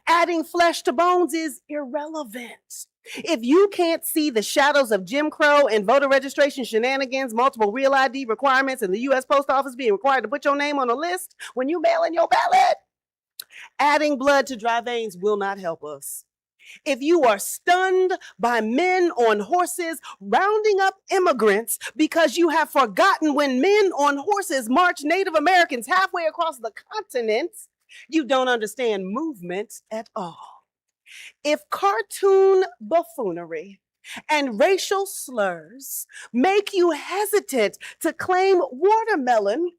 adding flesh to bones is irrelevant. If you can't see the shadows of Jim Crow and voter registration shenanigans, multiple real ID requirements, and the U.S. Post Office being required to put your name on a list when you mail in your ballot, adding blood to dry veins will not help us. If you are stunned by men on horses rounding up immigrants because you have forgotten when men on horses marched Native Americans halfway across the continent, you don't understand movement at all. If cartoon buffoonery and racial slurs make you hesitant to claim watermelon,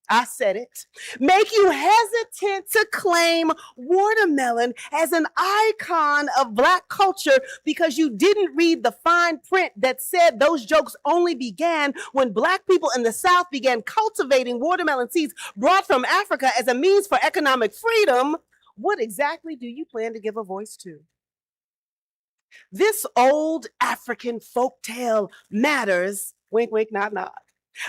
I said it, make you hesitant to claim watermelon as an icon of Black culture because you didn't read the fine print that said those jokes only began when Black people in the South began cultivating watermelon seeds brought from Africa as a means for economic freedom, what exactly do you plan to give a voice to? This old African folktale matters, wink, wink, nod, nod.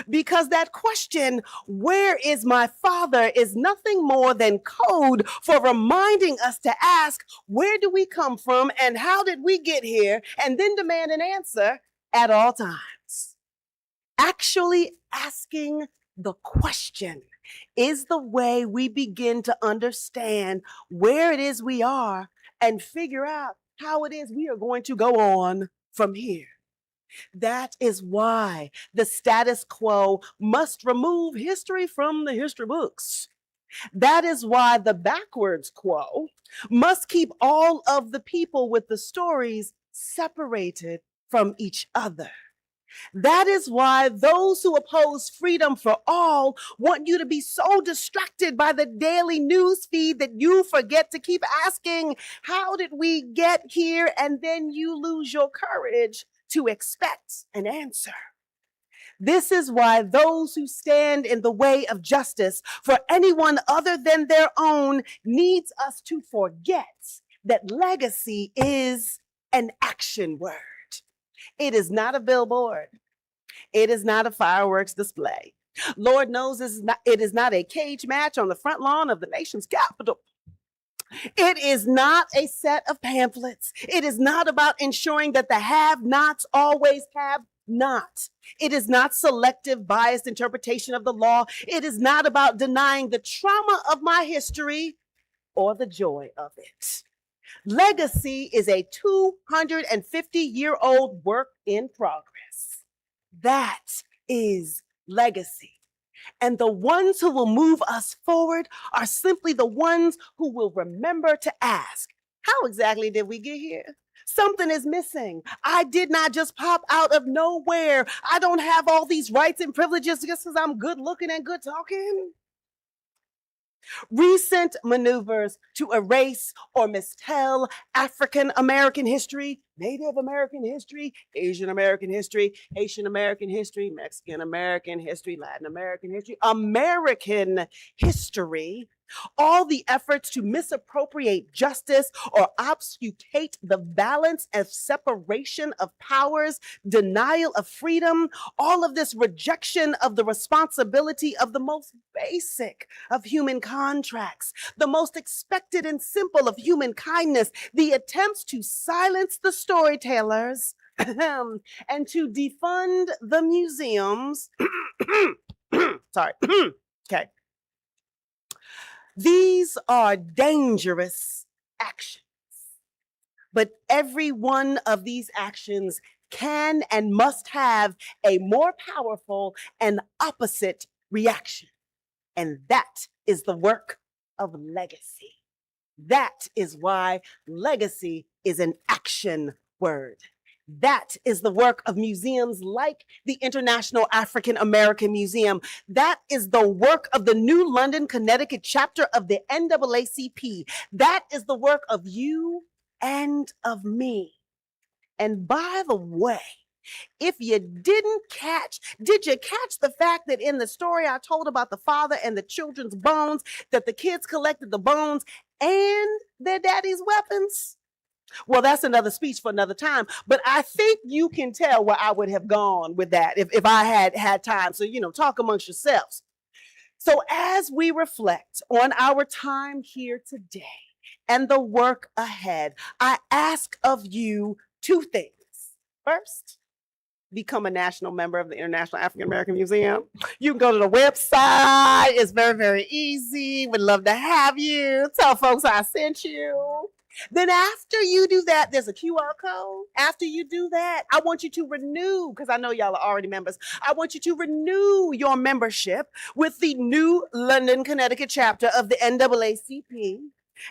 Because that question, where is my father, is nothing more than code for reminding us to ask, where do we come from and how did we get here? And then demand an answer at all times. Actually asking the question is the way we begin to understand where it is we are and figure out how it is we are going to go on from here. That is why the status quo must remove history from the history books. That is why the backwards quo must keep all of the people with the stories separated from each other. That is why those who oppose freedom for all want you to be so distracted by the daily news feed that you forget to keep asking, how did we get here? And then you lose your courage to expect an answer. This is why those who stand in the way of justice for anyone other than their own needs us to forget that legacy is an action word. It is not a billboard. It is not a fireworks display. Lord knows it is not a cage match on the front lawn of the nation's capital. It is not a set of pamphlets. It is not about ensuring that the have-nots always have not. It is not selective, biased interpretation of the law. It is not about denying the trauma of my history or the joy of it. Legacy is a 250-year-old work in progress. That is legacy. And the ones who will move us forward are simply the ones who will remember to ask, how exactly did we get here? Something is missing. I did not just pop out of nowhere. I don't have all these rights and privileges just because I'm good looking and good talking. Recent maneuvers to erase or mistell African American history, Native American history, Asian American history, Haitian American history, Mexican American history, Latin American history, American history, all the efforts to misappropriate justice or obfuscate the balance of separation of powers, denial of freedom, all of this rejection of the responsibility of the most basic of human contracts, the most expected and simple of human kindness, the attempts to silence the storytellers and to defund the museums. Sorry. Okay. These are dangerous actions, but every one of these actions can and must have a more powerful and opposite reaction. And that is the work of legacy. That is why legacy is an action word. That is the work of museums like the International African American Museum. That is the work of the New London, Connecticut chapter of the NAACP. That is the work of you and of me. And by the way, if you did you catch the fact that in the story I told about the father and the children's bones, that the kids collected the bones and their daddy's weapons? Well, that's another speech for another time. But I think you can tell where I would have gone with that if I had had time. So, talk amongst yourselves. So as we reflect on our time here today and the work ahead, I ask of you two things. First, become a national member of the International African American Museum. You can go to the website. It's very, very easy. Would love to have you. Tell folks I sent you. Then after you do that, there's a QR code. After you do that, I want you to renew, because I know y'all are already members. I want you to renew your membership with the new London, Connecticut chapter of the NAACP.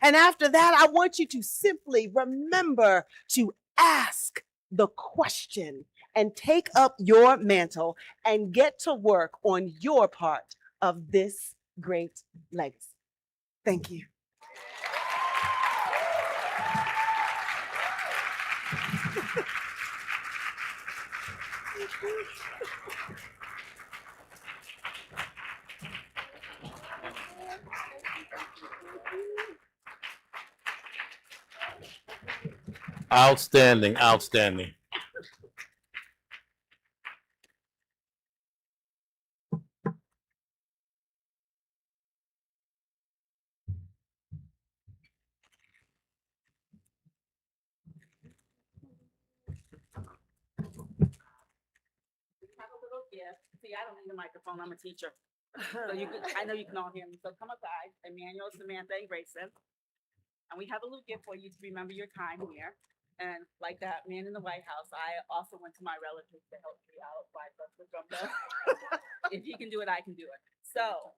And after that, I want you to simply remember to ask the question and take up your mantle and get to work on your part of this great legacy. Thank you. Outstanding, outstanding. Have a little gift. See, I don't need a microphone. I'm a teacher. So I know you can all hear me. So come aside, Emmanuel, Samantha, and Grayson. And we have a little gift for you to remember your time here. And like that man in the White House, I also went to my relatives to help me out. If he can do it, I can do it. So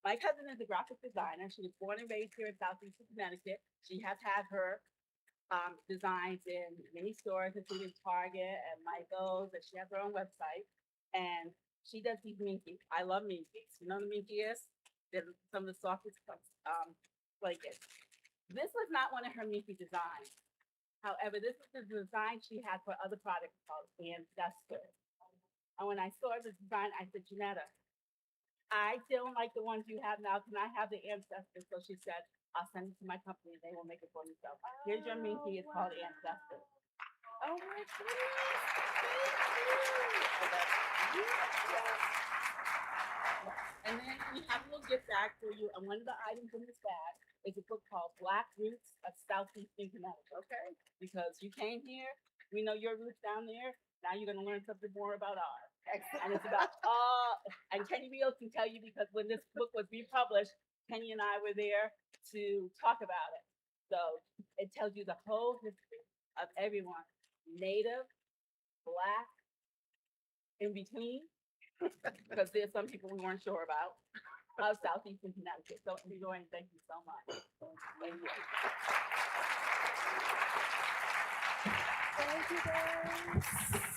my cousin is a graphic designer. She was born and raised here in Southeastern Connecticut. She has had her designs in many stores, including Target and Michael's, and she has her own website. And she does these minkies. I love minkies. You know what a minky is? They're some of the softest blankets. This was not one of her minky designs. However, this is the design she had for other products called Ancestors. And when I saw the design, I said, Janetta, I don't like the ones you have now. Can I have the Ancestors? So she said, I'll send it to my company and they will make it for themselves. Here's your minky. It's called Ancestors. Oh my goodness. And then we have a little gift bag for you. And one of the items in this bag is a book called Black Roots of Southeastern Connecticut, okay? Because you came here, we know your roots down there. Now you're going to learn something more about ours. And it's about and Kenny Beals can tell you, because when this book was republished, Kenny and I were there to talk about it. So it tells you the whole history of everyone, Native, Black, in between, because there's some people we weren't sure about, of Southeastern Connecticut. So enjoy and thank you so much. Thank you. Thank you, guys.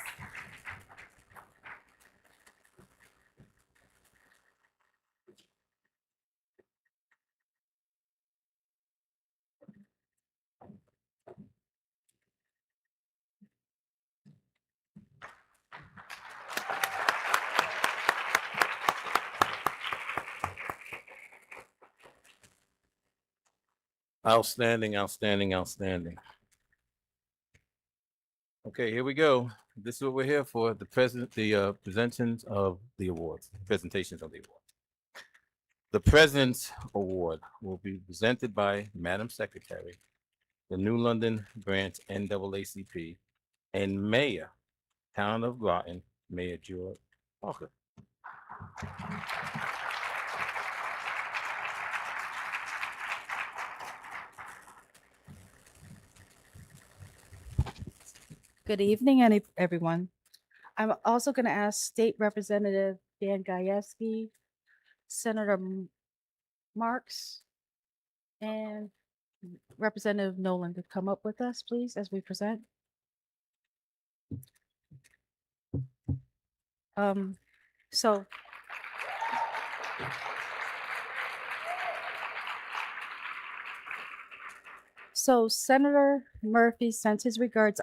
Outstanding, outstanding, outstanding. Okay, here we go. This is what we're here for, the presentations of the awards, presentations of the award. The President's Award will be presented by Madam Secretary, the New London Branch NAACP, and Mayor, Town of Groton, Mayor George Parker. Good evening, everyone. I'm also going to ask State Representative Dan Gajewski, Senator Marks, and Representative Nolan to come up with us, please, as we present. So Senator Murphy sent his regards.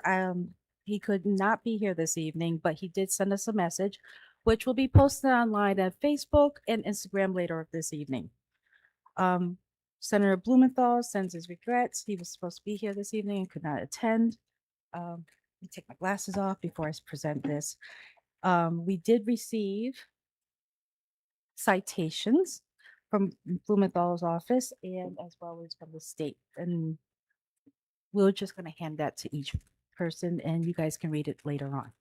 He could not be here this evening, but he did send us a message, which will be posted online at Facebook and Instagram later this evening. Senator Blumenthal sends his regrets. He was supposed to be here this evening and could not attend. Let me take my glasses off before I present this. We did receive citations from Blumenthal's office and as well as from the state. And we're just going to hand that to each person and you guys can read it later on.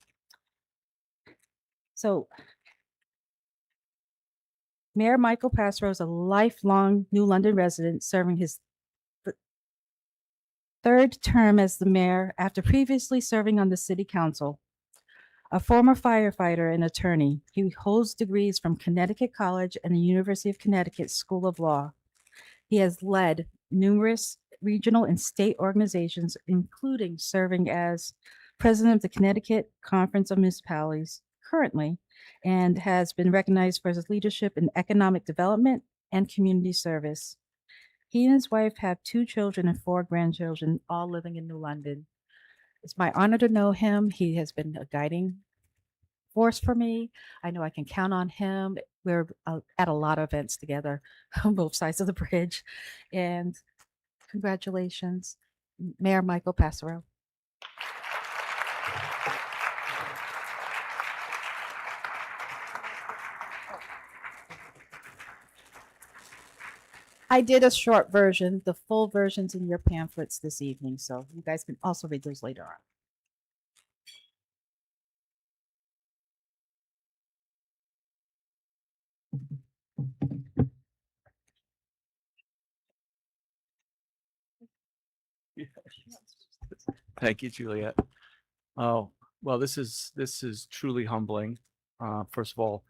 So Mayor Michael Passero is a lifelong New London resident serving his third term as the mayor after previously serving on the city council. A former firefighter and attorney, he holds degrees from Connecticut College and the University of Connecticut School of Law. He has led numerous regional and state organizations, including serving as president of the Connecticut Conference of Municipalities currently, and has been recognized for his leadership in economic development and community service. He and his wife have 2 children and 4 grandchildren, all living in New London. It's my honor to know him. He has been a guiding force for me. I know I can count on him. We're at a lot of events together on both sides of the bridge. And congratulations, Mayor Michael Passero. I did a short version. The full version's in your pamphlets this evening, so you guys can also read those later on. Thank you, Juliet. Oh, well, this is truly humbling. First of all,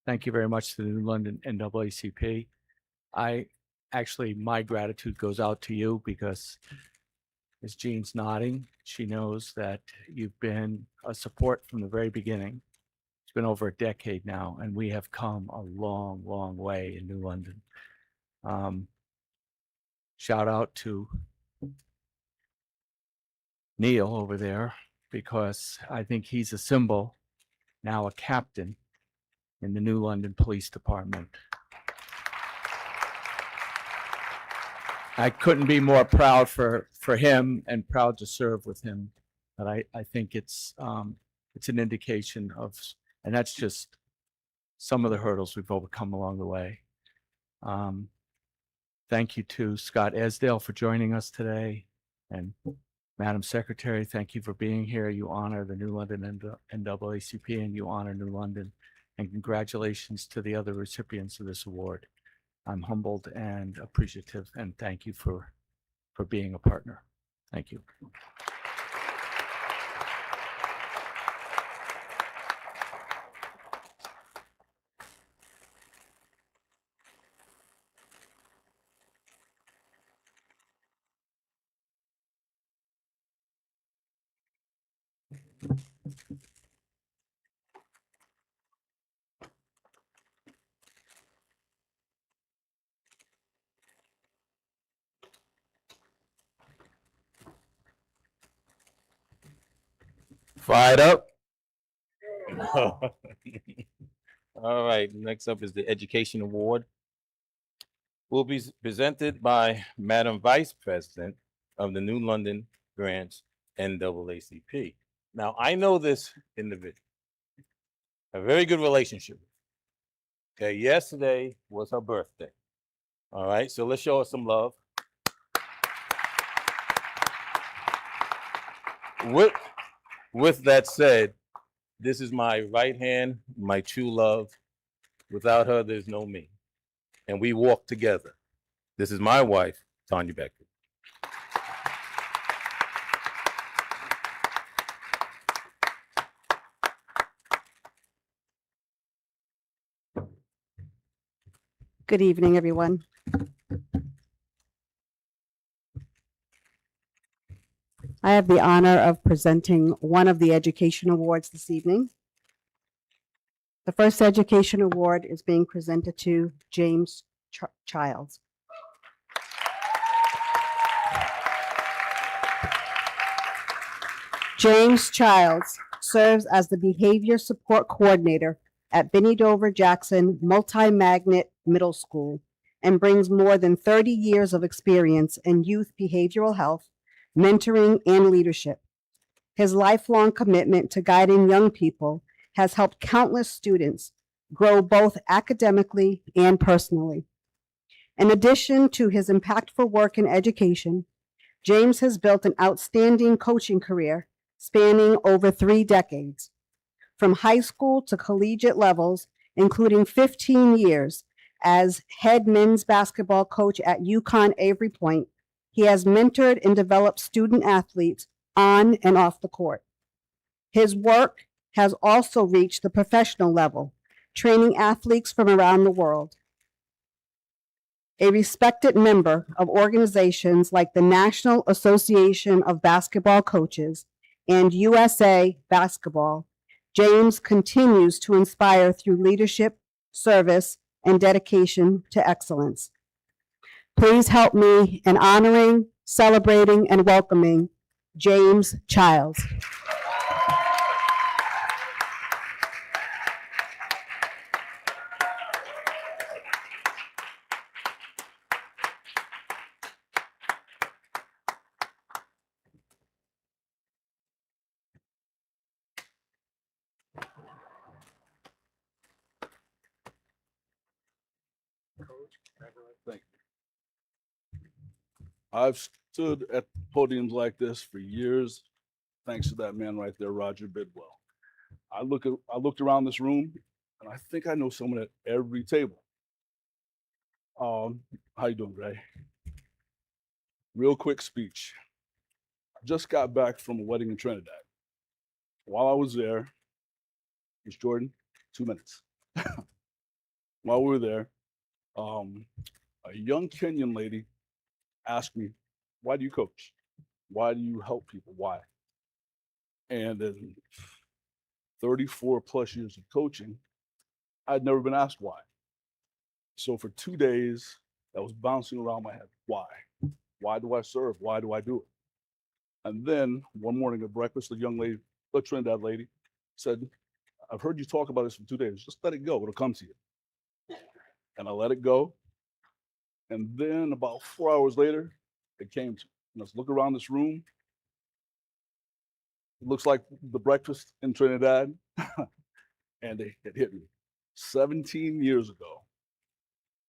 thank you very much to the New London NAACP. My gratitude goes out to you because as Jean's nodding, she knows that you've been a support from the very beginning. It's been over a decade now, and we have come a long, long way in New London. Shout out to Neil over there, because I think he's a symbol, now a captain in the New London Police Department. I couldn't be more proud for him and proud to serve with him. But I think it's an indication of, and that's just some of the hurdles we've overcome along the way. Thank you to Scott Esdale for joining us today, and Madam Secretary, thank you for being here. You honor the New London NAACP and you honor New London. And congratulations to the other recipients of this award. I'm humbled and appreciative, and thank you for being a partner. Thank you. Fired up. All right, next up is the Education Award. Will be presented by Madam Vice President of the New London Branch NAACP. Now, I know this individual, a very good relationship. Okay, yesterday was her birthday. All right, so let's show her some love. With that said, this is my right hand, my true love. Without her, there's no me. And we walk together. This is my wife, Tonya Becker. Good evening, everyone. I have the honor of presenting one of the education awards this evening. The first education award is being presented to James Childs. James Childs serves as the Behavior Support Coordinator at Benny Dover Jackson Multi-Magnet Middle School and brings more than 30 years of experience in youth behavioral health, mentoring, and leadership. His lifelong commitment to guiding young people has helped countless students grow both academically and personally. In addition to his impactful work in education, James has built an outstanding coaching career spanning over 3 decades. From high school to collegiate levels, including 15 years as head men's basketball coach at UConn Avery Point, he has mentored and developed student athletes on and off the court. His work has also reached the professional level, training athletes from around the world. A respected member of organizations like the National Association of Basketball Coaches and USA Basketball, James continues to inspire through leadership, service, and dedication to excellence. Please help me in honoring, celebrating, and welcoming James Childs. Thank you. I've stood at podiums like this for years, thanks to that man right there, Roger Bidwell. I looked around this room, and I think I know someone at every table. How you doing, Ray? Real quick speech. I just got back from a wedding in Trinidad. While I was there, Miss Jordan, 2 minutes. While we were there, a young Kenyan lady asked me, why do you coach? Why do you help people? Why? And in 34 plus years of coaching, I'd never been asked why. So for 2 days, that was bouncing around my head. Why? Why do I serve? Why do I do it? And then one morning at breakfast, a young lady, a Trinidad lady, said, I've heard you talk about this for 2 days. Just let it go. It'll come to you. And I let it go. And then about 4 hours later, it came to me. Let's look around this room. It looks like the breakfast in Trinidad. And it hit me. 17 years ago,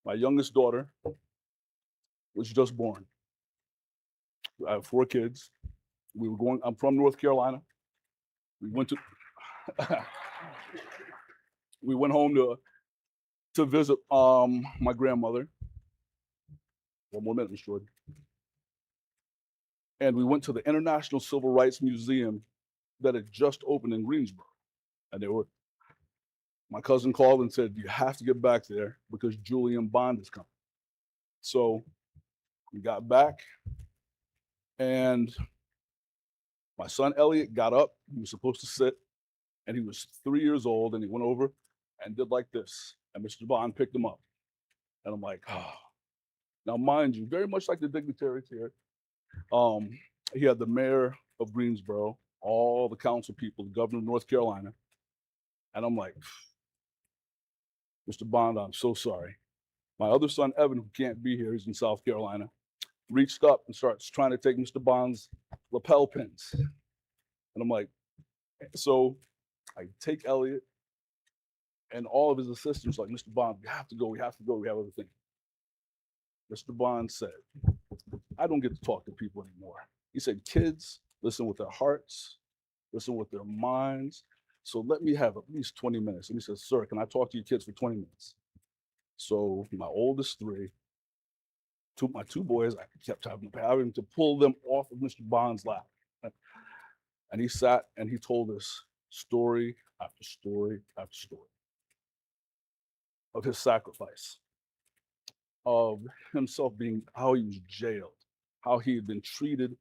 my youngest daughter was just born. I have 4 kids. I'm from North Carolina. We went home to visit my grandmother. One more minute, Ms. Jordan. And we went to the International Civil Rights Museum that had just opened in Greensboro. And my cousin called and said, you have to get back there because Julian Bond is coming. So we got back, and my son Elliot got up. He was supposed to sit, and he was 3 years old, and he went over and did like this. And Mr. Bond picked him up. And I'm like, oh. Now, mind you, very much like the dignitaries here, he had the mayor of Greensboro, all the council people, the governor of North Carolina. And I'm like, Mr. Bond, I'm so sorry. My other son, Evan, who can't be here, he's in South Carolina, reached up and starts trying to take Mr. Bond's lapel pins. And I'm like, so I take Elliot and all of his assistants like, Mr. Bond, we have to go, we have other things. Mr. Bond said, I don't get to talk to people anymore. He said, kids listen with their hearts, listen with their minds. So let me have at least 20 minutes. And he said, sir, can I talk to your kids for 20 minutes? So my oldest 3, my 2 boys, I kept having to pull them off of Mr. Bond's lap. And he sat and he told us story after story after story of his sacrifice, of himself how he was jailed, how he had been treated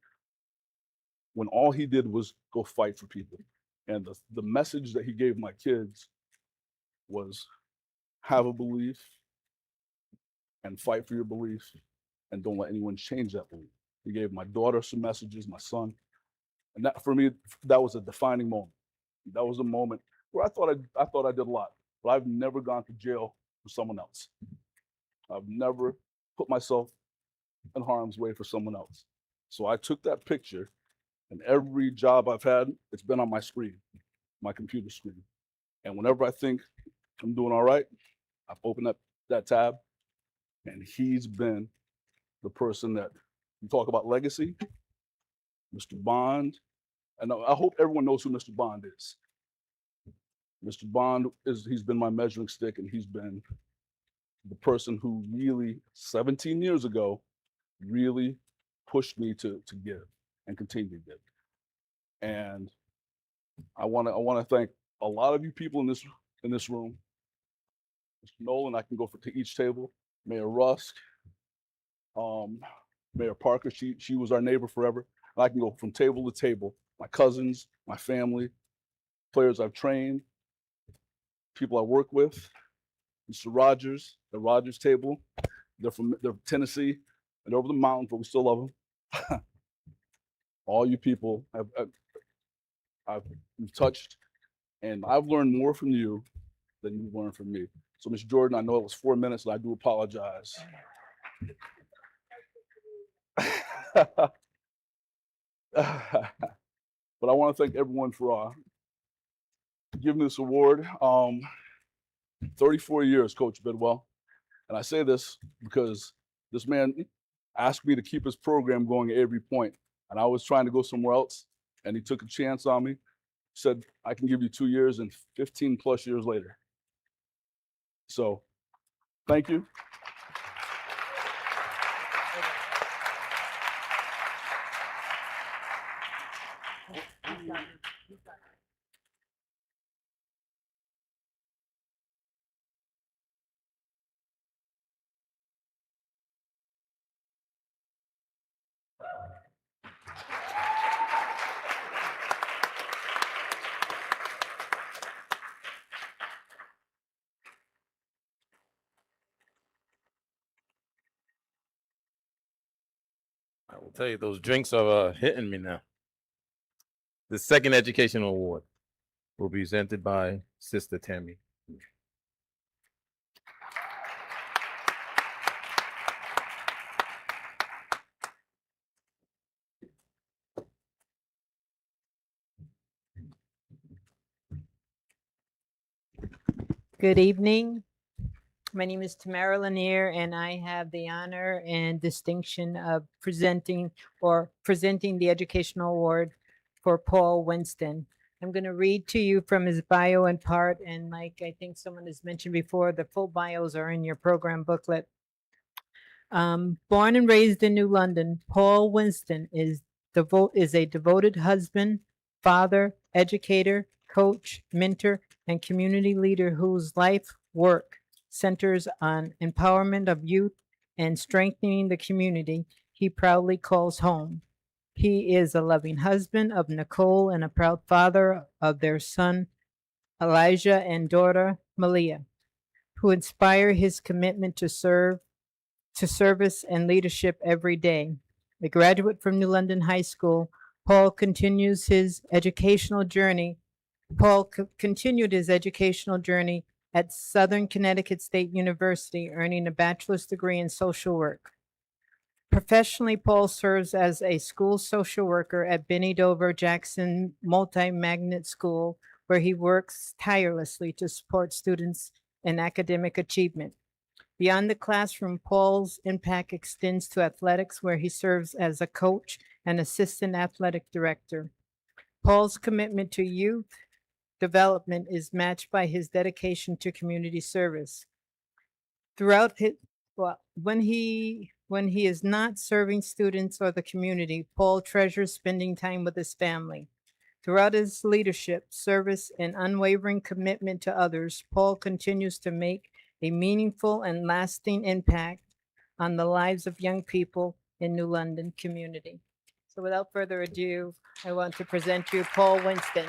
when all he did was go fight for people. And the message that he gave my kids was have a belief and fight for your belief and don't let anyone change that belief. He gave my daughter some messages, my son. And that, for me, that was a defining moment. That was a moment where I thought I did a lot, but I've never gone to jail for someone else. I've never put myself in harm's way for someone else. So I took that picture, and every job I've had, it's been on my screen, my computer screen. And whenever I think I'm doing all right, I've opened up that tab, and he's been the person that you talk about legacy, Mr. Bond. And I hope everyone knows who Mr. Bond is. Mr. Bond he's been my measuring stick, and he's been the person who really 17 years ago really pushed me to give and continue to give. And I want to thank a lot of you people in this room. Mr. Nolan, I can go to each table. Mayor Rusk, Mayor Parker, she was our neighbor forever. And I can go from table to table. My cousins, my family, players I've trained, people I work with. Mr. Rogers, the Rogers table. They're from Tennessee and over the mountains, but we still love them. All you people I've touched, and I've learned more from you than you've learned from me. So, Ms. Jordan, I know it was 4 minutes, and I do apologize. But I want to thank everyone for giving this award. 34 years, Coach Bidwell. And I say this because this man asked me to keep his program going at every point. And I was trying to go somewhere else. And he took a chance on me, said, I can give you 2 years, and 15 plus years later. So thank you. I will tell you, those drinks are hitting me now. The second educational award will be presented by Sister Tammy. Good evening. My name is Tamara Lanier, and I have the honor and distinction of presenting the educational award for Paul Winston. I'm going to read to you from his bio in part, and like I think someone has mentioned before, the full bios are in your program booklet. Born and raised in New London, Paul Winston is a devoted husband, father, educator, coach, mentor, and community leader whose life work centers on empowerment of youth and strengthening the community he proudly calls home. He is a loving husband of Nicole and a proud father of their son, Elijah, and daughter, Malia, who inspire his commitment to service and leadership every day. A graduate from New London High School, Paul continued his educational journey at Southern Connecticut State University, earning a bachelor's degree in social work. Professionally, Paul serves as a school social worker at Benny Dover Jackson Multi-Magnet School, where he works tirelessly to support students in academic achievement. Beyond the classroom, Paul's impact extends to athletics, where he serves as a coach and assistant athletic director. Paul's commitment to youth development is matched by his dedication to community service. When he is not serving students or the community, Paul treasures spending time with his family. Throughout his leadership, service, and unwavering commitment to others, Paul continues to make a meaningful and lasting impact on the lives of young people in New London community. So without further ado, I want to present to you Paul Winston.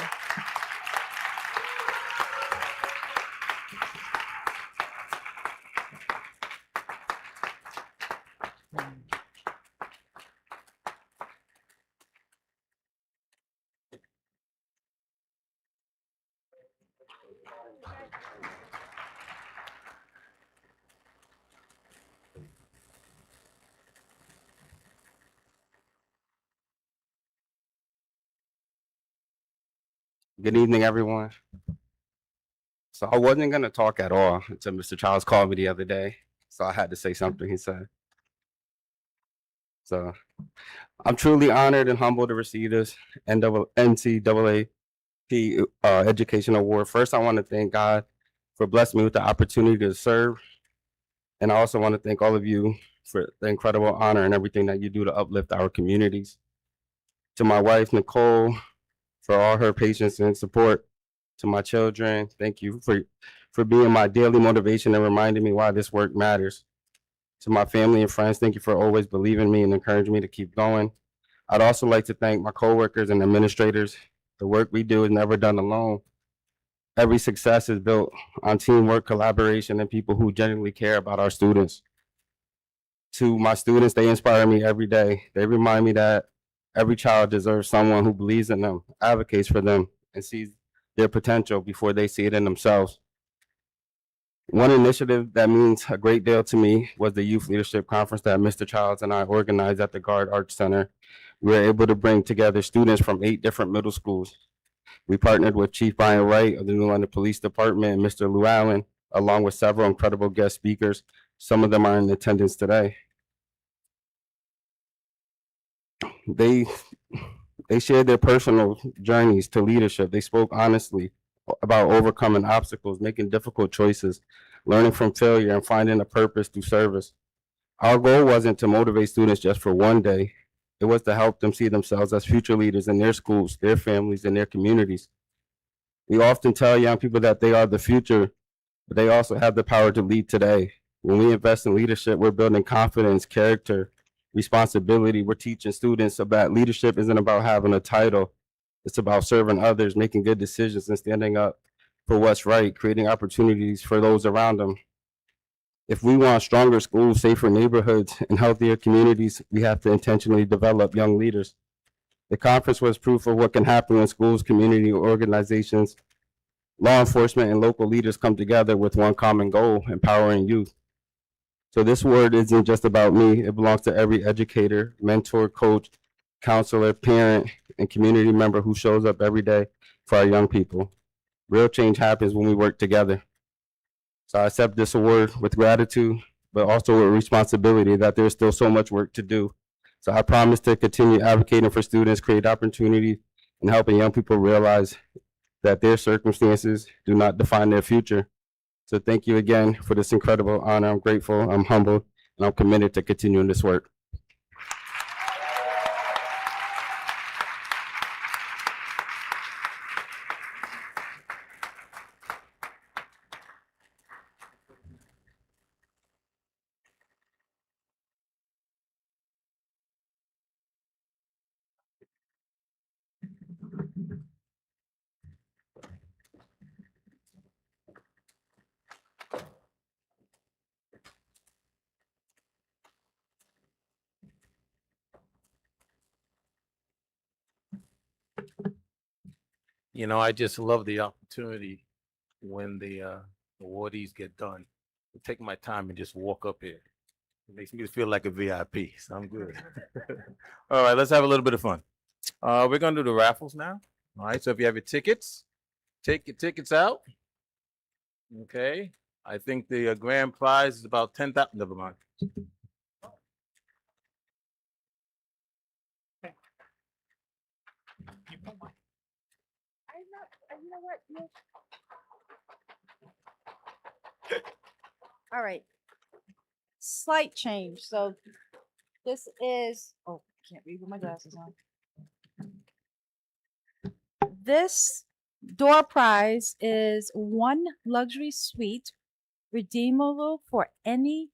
Good evening, everyone. So I wasn't going to talk at all until Mr. Charles called me the other day. So I had to say something, he said. So I'm truly honored and humbled to receive this NCAAP Education Award. First, I want to thank God for blessing me with the opportunity to serve. And I also want to thank all of you for the incredible honor and everything that you do to uplift our communities. To my wife, Nicole, for all her patience and support. To my children, thank you for being my daily motivation and reminding me why this work matters. To my family and friends, thank you for always believing me and encouraging me to keep going. I'd also like to thank my coworkers and administrators. The work we do is never done alone. Every success is built on teamwork, collaboration, and people who genuinely care about our students. To my students, they inspire me every day. They remind me that every child deserves someone who believes in them, advocates for them, and sees their potential before they see it in themselves. One initiative that means a great deal to me was the Youth Leadership Conference that Mr. Childs and I organized at the Guard Arts Center. We were able to bring together students from 8 different middle schools. We partnered with Chief Brian Wright of the New London Police Department and Mr. Lou Allen, along with several incredible guest speakers. Some of them are in attendance today. They shared their personal journeys to leadership. They spoke honestly about overcoming obstacles, making difficult choices, learning from failure, and finding a purpose through service. Our goal wasn't to motivate students just for one day. It was to help them see themselves as future leaders in their schools, their families, and their communities. We often tell young people that they are the future, but they also have the power to lead today. When we invest in leadership, we're building confidence, character, responsibility. We're teaching students about leadership isn't about having a title. It's about serving others, making good decisions, and standing up for what's right, creating opportunities for those around them. If we want stronger schools, safer neighborhoods, and healthier communities, we have to intentionally develop young leaders. The conference was proof of what can happen when schools, community organizations, law enforcement, and local leaders come together with one common goal: empowering youth. So this word isn't just about me. It belongs to every educator, mentor, coach, counselor, parent, and community member who shows up every day for our young people. Real change happens when we work together. So I accept this award with gratitude, but also with responsibility that there's still so much work to do. So I promise to continue advocating for students, create opportunities, and helping young people realize that their circumstances do not define their future. So thank you again for this incredible honor. I'm grateful, I'm humbled, and I'm committed to continuing this work. You know, I just love the opportunity when the awardees get done to take my time and just walk up here. It makes me feel like a VIP, so I'm good. All right, let's have a little bit of fun. We're gonna do the raffles now. All right, so if you have your tickets, take your tickets out. Okay, I think the grand prize is about 10,000. Never mind. All right. Slight change. So this is, oh, can't read with my glasses on. This door prize is 1 luxury suite redeemable for any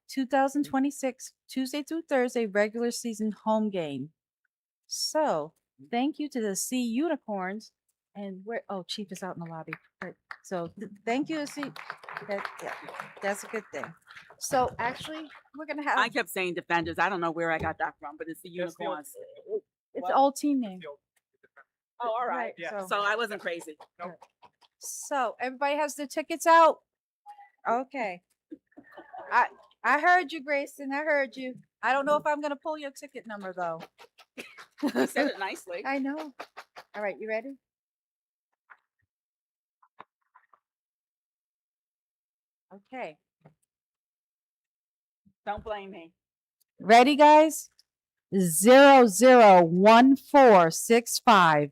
2026 Tuesday through Thursday regular season home game. So thank you to the Sea Unicorns. And where, oh, Chief is out in the lobby. Right. So thank you to Sea. Yeah, that's a good thing. So actually, we're gonna have. I kept saying Defenders. I don't know where I got that from, but it's the Unicorns. It's the old team name. Oh, all right. Yeah. So I wasn't crazy. So everybody has their tickets out. Okay. I heard you, Grayson. I heard you. I don't know if I'm gonna pull your ticket number though. You said it nicely. I know. All right, you ready? Okay. Don't blame me. Ready, guys? 001465.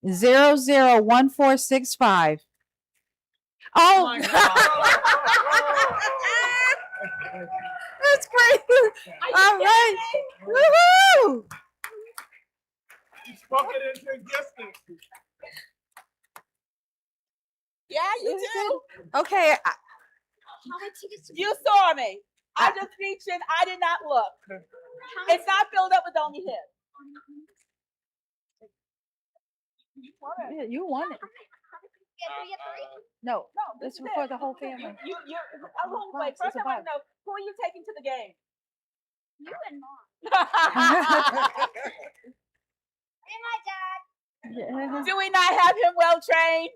001465. Oh, that's great. All right. Woohoo! You spoke it into existence. Yeah, you do. Okay. You saw me. I just reached in. I did not look. It's not filled up with only him. Yeah, you won it. No, this is for the whole family. Wait, first I want to know, who are you taking to the game? You and Mom. Yeah. Do we not have him well trained?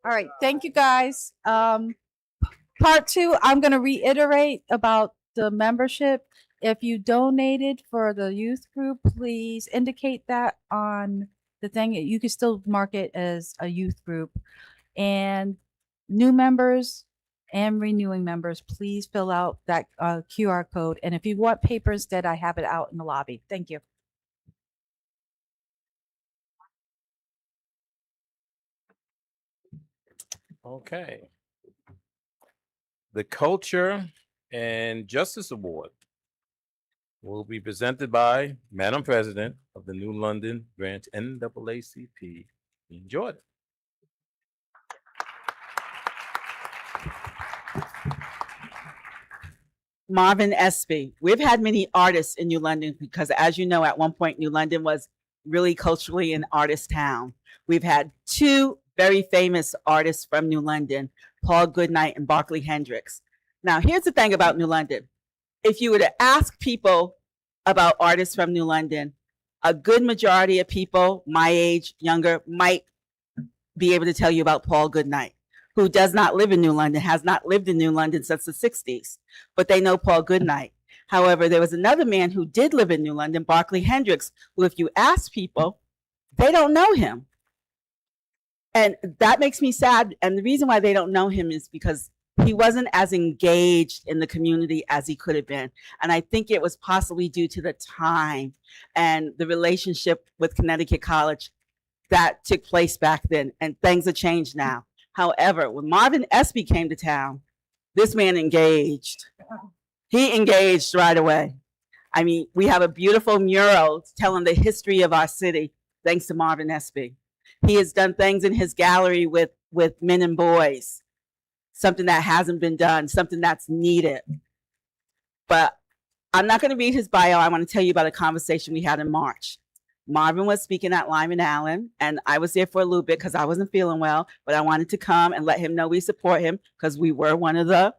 All right, thank you guys. Part 2, I'm going to reiterate about the membership. If you donated for the youth group, please indicate that on the thing. You can still mark it as a youth group. And new members and renewing members, please fill out that QR code. And if you want paper instead, I have it out in the lobby. Thank you. Okay. The Culture and Justice Award will be presented by Madam President of the New London Branch NAACP in Jordan. Marvin Espy. We've had many artists in New London because, as you know, at one point, New London was really culturally an artist town. We've had 2 very famous artists from New London, Paul Goodnight and Barclay Hendricks. Now, here's the thing about New London. If you were to ask people about artists from New London, a good majority of people my age, younger, might be able to tell you about Paul Goodnight, who does not live in New London, has not lived in New London since the 60s, but they know Paul Goodnight. However, there was another man who did live in New London, Barclay Hendricks, who if you ask people, they don't know him. And that makes me sad. And the reason why they don't know him is because he wasn't as engaged in the community as he could have been. And I think it was possibly due to the time and the relationship with Connecticut College that took place back then. And things have changed now. However, when Marvin Espy came to town, this man engaged. He engaged right away. I mean, we have a beautiful mural telling the history of our city, thanks to Marvin Espy. He has done things in his gallery with men and boys, something that hasn't been done, something that's needed. But I'm not going to read his bio. I want to tell you about a conversation we had in March. Marvin was speaking at Lyman Allen, and I was there for a little bit because I wasn't feeling well, but I wanted to come and let him know we support him because we were one of the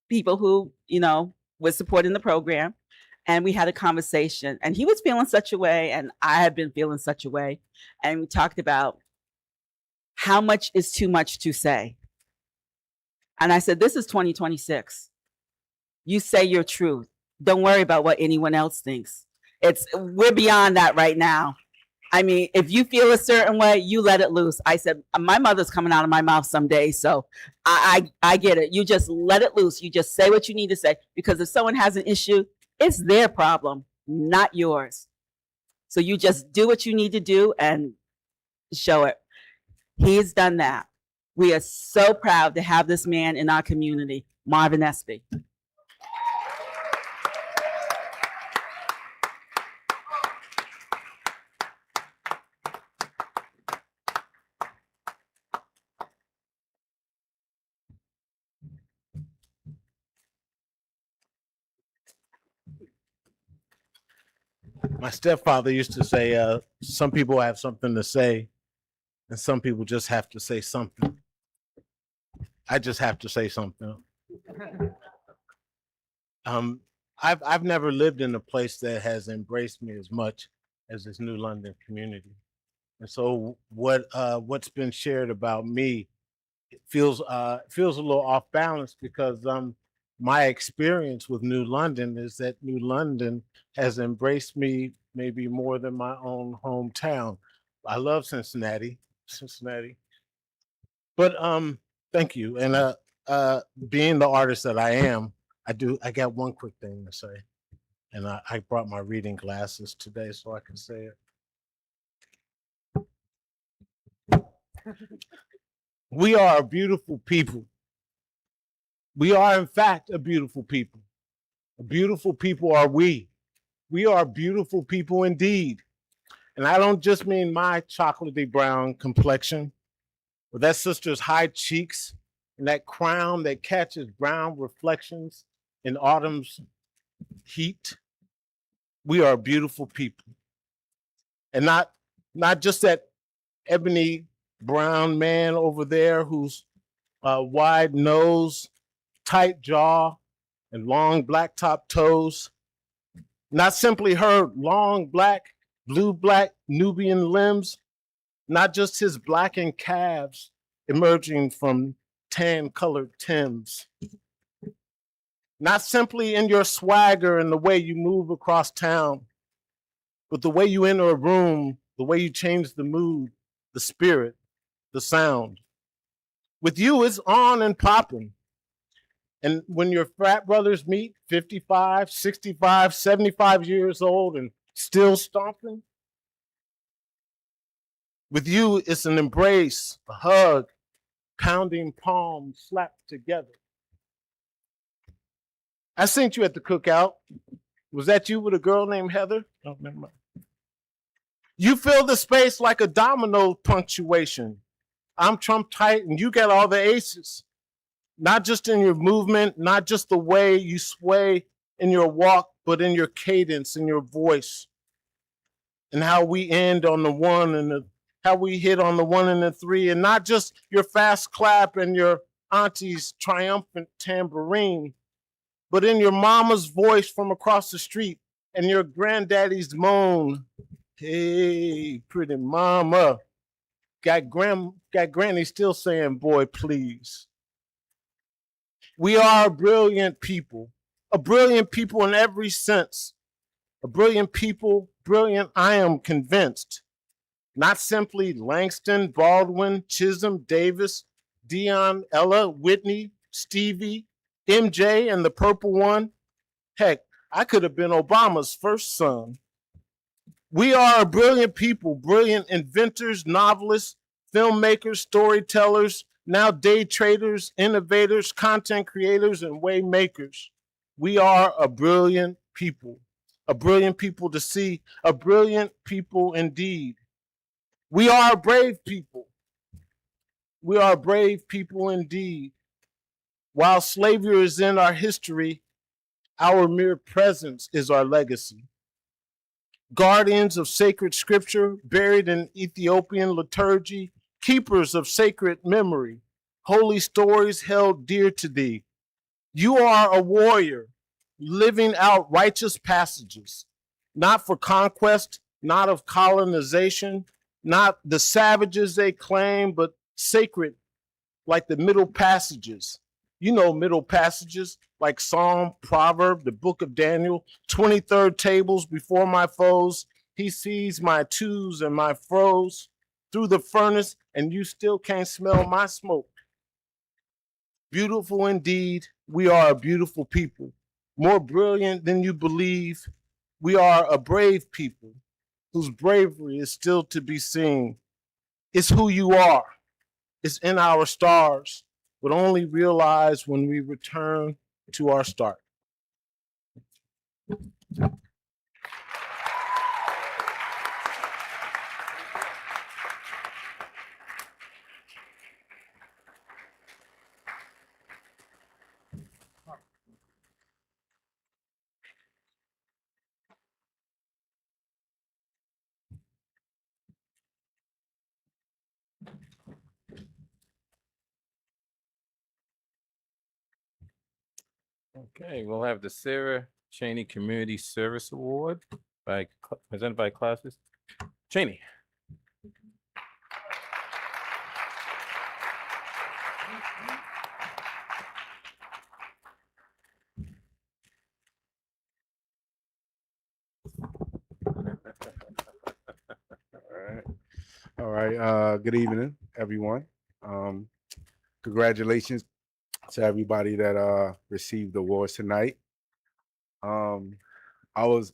people who, you know, was supporting the program. And we had a conversation, and he was feeling such a way, and I had been feeling such a way. And we talked about how much is too much to say. And I said, this is 2026. You say your truth. Don't worry about what anyone else thinks. We're beyond that right now. I mean, if you feel a certain way, you let it loose. I said, my mother's coming out of my mouth someday. So I get it. You just let it loose. You just say what you need to say, because if someone has an issue, it's their problem, not yours. So you just do what you need to do and show it. He's done that. We are so proud to have this man in our community, Marvin Espy. My stepfather used to say, some people have something to say, and some people just have to say something. I just have to say something. I've never lived in a place that has embraced me as much as this New London community. And so what's been shared about me feels a little off balance, because my experience with New London is that New London has embraced me maybe more than my own hometown. I love Cincinnati. But thank you. And being the artist that I am, I got one quick thing to say. And I brought my reading glasses today so I can say it. We are a beautiful people. We are, in fact, a beautiful people. A beautiful people are we. We are beautiful people indeed. And I don't just mean my chocolatey brown complexion, but that sister's high cheeks and that crown that catches brown reflections in autumn's heat. We are beautiful people. And not just that ebony brown man over there whose wide nose, tight jaw, and long black top toes. Not simply her long black, blue-black Nubian limbs, not just his blackened calves emerging from tan-colored Timbs. Not simply in your swagger and the way you move across town, but the way you enter a room, the way you change the mood, the spirit, the sound. With you, it's on and popping. And when your frat brothers meet, 55, 65, 75 years old and still stomping, with you, it's an embrace, a hug, pounding palms slapped together. I seen you at the cookout. Was that you with a girl named Heather? Oh, never mind. You fill the space like a domino punctuation. I'm Trump tight and you got all the aces. Not just in your movement, not just the way you sway in your walk, but in your cadence, in your voice. And how we end on the one and how we hit on the one and the three, and not just your fast clap and your auntie's triumphant tambourine, but in your mama's voice from across the street and your granddaddy's moan. Hey, pretty mama. Got granny still saying, boy, please. We are a brilliant people in every sense. A brilliant people, brilliant, I am convinced. Not simply Langston, Baldwin, Chisholm, Davis, Dion, Ella, Whitney, Stevie, MJ, and the purple one. Heck, I could have been Obama's first son. We are a brilliant people, brilliant inventors, novelists, filmmakers, storytellers, now day traders, innovators, content creators, and way makers. We are a brilliant people to see, a brilliant people indeed. We are a brave people. We are a brave people indeed. While slavery is in our history, our mere presence is our legacy. Guardians of sacred scripture buried in Ethiopian liturgy, keepers of sacred memory, holy stories held dear to thee. You are a warrior, living out righteous passages, not for conquest, not of colonization, not the savages they claim, but sacred, like the middle passages. You know, middle passages like Psalm, Proverb, the book of Daniel, 23rd tables before my foes. He sees my twos and my froze through the furnace, and you still can't smell my smoke. Beautiful indeed, we are a beautiful people. More brilliant than you believe. We are a brave people whose bravery is still to be seen. It's who you are. It's in our stars, but only realize when we return to our start. Okay, we'll have the Sara Chaney Community Service Award presented by classes. Chaney. All right. All right. Good evening, everyone. Congratulations to everybody that received the awards tonight. I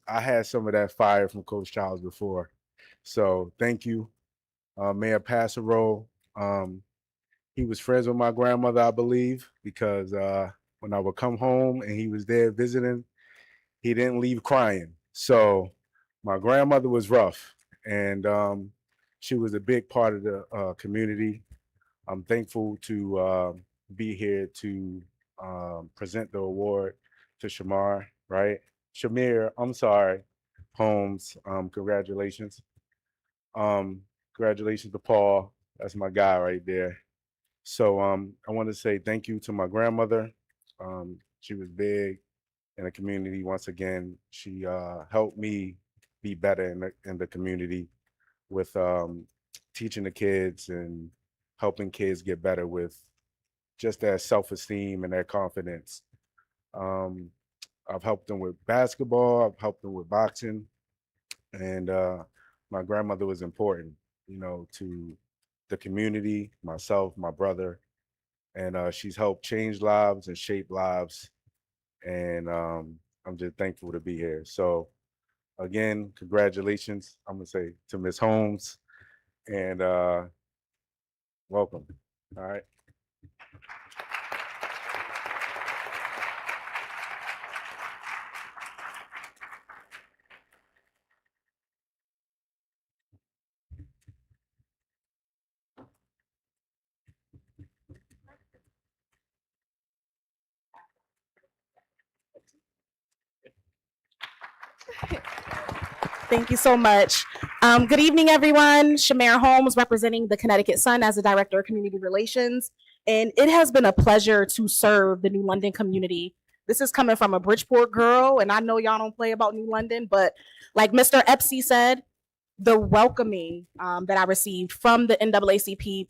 had some of that fire from Coach Childs before. So thank you. Mayor Passero. He was friends with my grandmother, I believe, because when I would come home and he was there visiting, he didn't leave crying. So my grandmother was rough, and she was a big part of the community. I'm thankful to be here to present the award to Shamar, right? Shamir, I'm sorry, Holmes, congratulations. Congratulations to Paul, that's my guy right there. So I want to say thank you to my grandmother. She was big in the community. Once again, she helped me be better in the community with teaching the kids and helping kids get better with just their self-esteem and their confidence. I've helped them with basketball, I've helped them with boxing, and my grandmother was important, to the community, myself, my brother, and she's helped change lives and shape lives, and I'm just thankful to be here. So again, congratulations, I'm gonna say, to Ms. Holmes, and welcome. All right. Thank you so much. Good evening, everyone. Shamare Holmes, representing the Connecticut Sun as the Director of Community Relations. And it has been a pleasure to serve the New London community. This is coming from a Bridgeport girl, and I know y'all don't play about New London, but like Mr. Espy said, the welcoming that I received from the NAACP,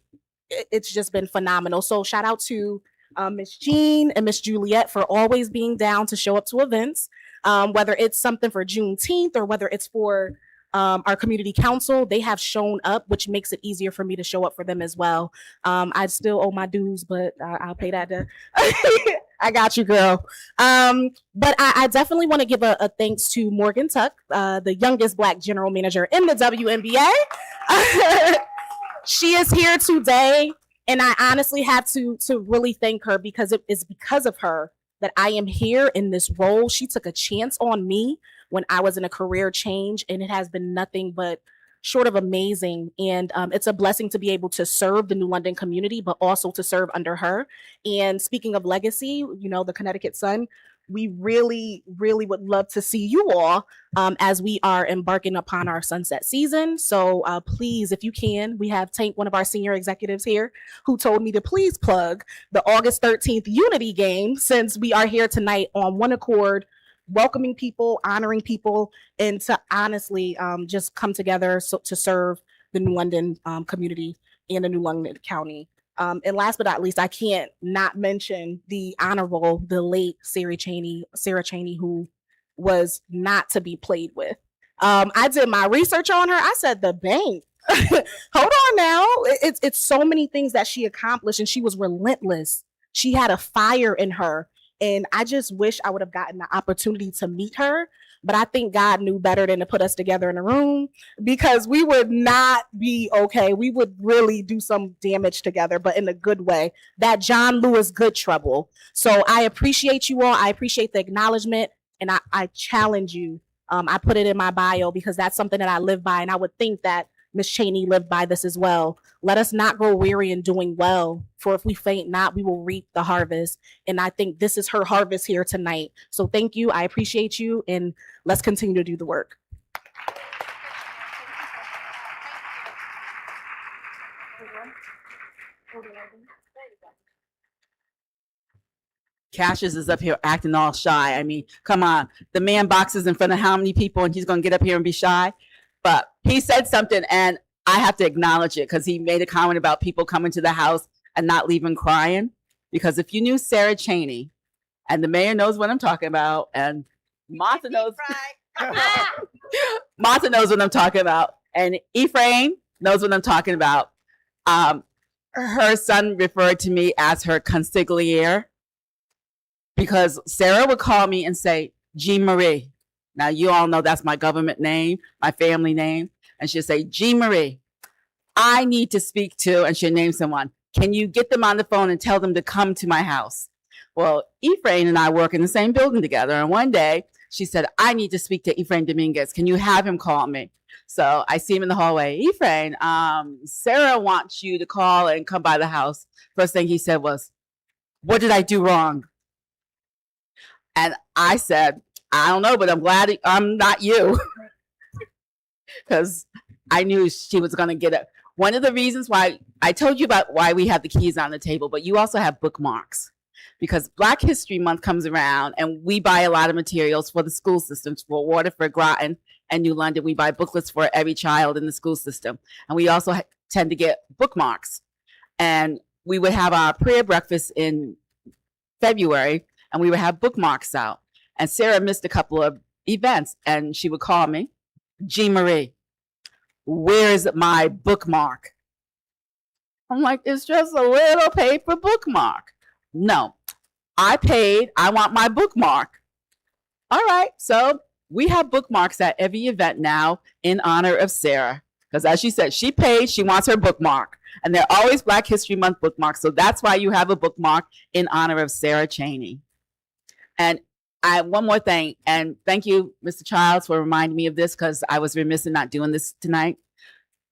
it's just been phenomenal. So shout out to Miss Jean and Miss Juliet for always being down to show up to events. Whether it's something for Juneteenth or whether it's for our community council, they have shown up, which makes it easier for me to show up for them as well. I still owe my dues, but I'll pay that. I got you, girl. But I definitely want to give a thanks to Morgan Tuck, the youngest Black general manager in the WNBA. She is here today, and I honestly have to really thank her because it is because of her that I am here in this role. She took a chance on me when I was in a career change, and it has been nothing but short of amazing. And it's a blessing to be able to serve the New London community, but also to serve under her. And speaking of legacy, the Connecticut Sun, we really, really would love to see you all as we are embarking upon our sunset season. So please, if you can, we have Tank, one of our senior executives here, who told me to please plug the August 13th Unity game, since we are here tonight on one accord, welcoming people, honoring people, and to honestly just come together to serve the New London community and the New London County. And last but not least, I can't not mention the honorable, the late Sara Chaney, who was not to be played with. I did my research on her. I said, the bank. Hold on now. It's so many things that she accomplished, and she was relentless. She had a fire in her. And I just wish I would have gotten the opportunity to meet her. But I think God knew better than to put us together in a room, because we would not be okay. We would really do some damage together, but in a good way. That John Lewis good trouble. So I appreciate you all. I appreciate the acknowledgement, and I challenge you. I put it in my bio because that's something that I live by, and I would think that Miss Chaney lived by this as well. Let us not grow weary in doing well, for if we faint not, we will reap the harvest. And I think this is her harvest here tonight. So thank you. I appreciate you, and let's continue to do the work. Cassius is up here acting all shy. I mean, come on. The man boxes in front of how many people, and he's going to get up here and be shy? But he said something, and I have to acknowledge it, because he made a comment about people coming to the house and not leaving crying. Because if you knew Sara Chaney, and the mayor knows what I'm talking about, and Martha knows, Martha knows what I'm talking about, and Ephraim, knows what I'm talking about. Her son referred to me as her consigliere because Sara would call me and say, G. Marie. Now, you all know that's my government name, my family name. And she'll say, G. Marie, I need to speak to, and she'll name someone. Can you get them on the phone and tell them to come to my house? Well, Ephraim and I work in the same building together. And one day she said, I need to speak to Ephraim Dominguez. Can you have him call me? So I see him in the hallway. Ephraim, Sara wants you to call and come by the house. First thing he said was, what did I do wrong? And I said, I don't know, but I'm glad I'm not you. Because I knew she was going to get it. One of the reasons why I told you about why we have the keys on the table, but you also have bookmarks. Because Black History Month comes around and we buy a lot of materials for the school systems, for Waterford, Groton, and New London. We buy booklets for every child in the school system. And we also tend to get bookmarks. And we would have our prayer breakfast in February, and we would have bookmarks out. And Sara missed a couple of events, and she would call me, G. Marie, where's my bookmark? I'm like, it's just a little paper bookmark. No, I paid. I want my bookmark. All right, so we have bookmarks at every event now in honor of Sara. Because as she said, she paid, she wants her bookmark. And they're always Black History Month bookmarks. So that's why you have a bookmark in honor of Sara Chaney. And one more thing, and thank you, Mr. Childs, for reminding me of this because I was remiss in not doing this tonight.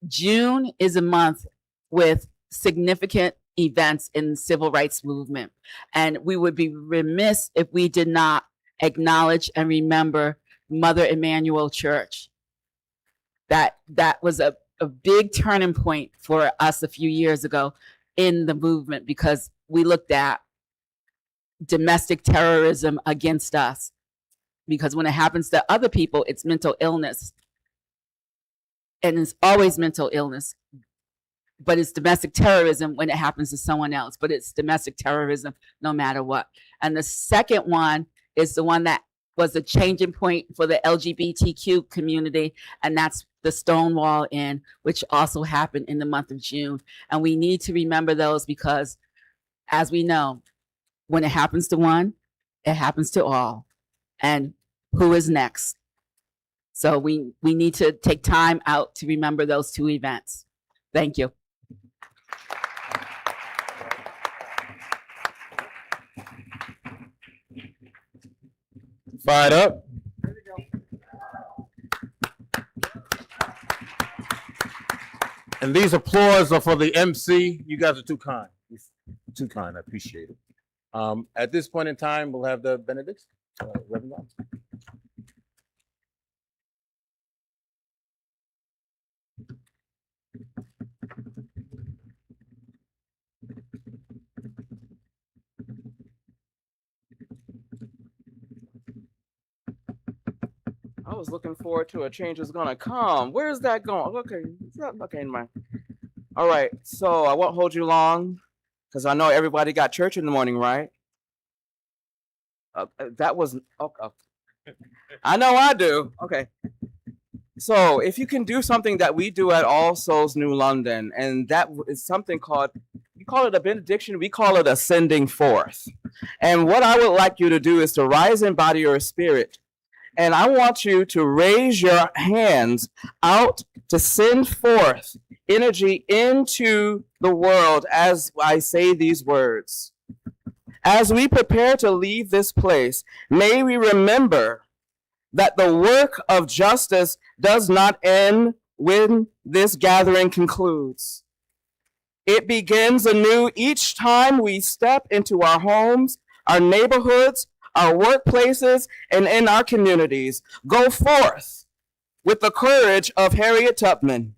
June is a month with significant events in the civil rights movement. And we would be remiss if we did not acknowledge and remember Mother Emanuel Church. That was a big turning point for us a few years ago in the movement because we looked at domestic terrorism against us. Because when it happens to other people, it's mental illness. And it's always mental illness. But it's domestic terrorism when it happens to someone else. But it's domestic terrorism no matter what. And the second one is the one that was a changing point for the LGBTQ community, and that's the Stonewall Inn, which also happened in the month of June. And we need to remember those because, as we know, when it happens to one, it happens to all. And who is next? So we need to take time out to remember those two events. Thank you. Fired up. And these applause are for the MC. You guys are too kind. Too kind. I appreciate it. At this point in time, we'll have the benediction. Reverend Lawrence. I was looking forward to a change was gonna come. Where's that going? Okay, okay, in mind. All right, so I won't hold you long because I know everybody got church in the morning, right? That was okay. I know I do. Okay. So if you can do something that we do at All Souls New London, and that is something called, we call it a benediction, we call it a sending forth. And what I would like you to do is to rise in body or spirit. And I want you to raise your hands out to send forth energy into the world as I say these words. As we prepare to leave this place, may we remember that the work of justice does not end when this gathering concludes. It begins anew each time we step into our homes, our neighborhoods, our workplaces, and in our communities. Go forth with the courage of Harriet Tubman,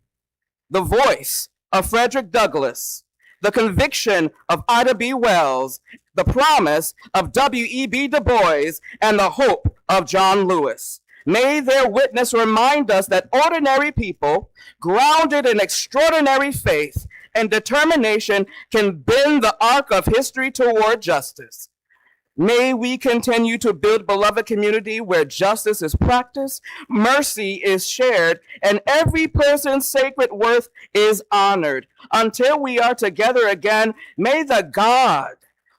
the voice of Frederick Douglass, the conviction of Ida B. Wells, the promise of W.E.B. Du Bois, and the hope of John Lewis. May their witness remind us that ordinary people, grounded in extraordinary faith and determination, can bend the arc of history toward justice. May we continue to build beloved community where justice is practiced, mercy is shared, and every person's sacred worth is honored. Until we are together again, may the God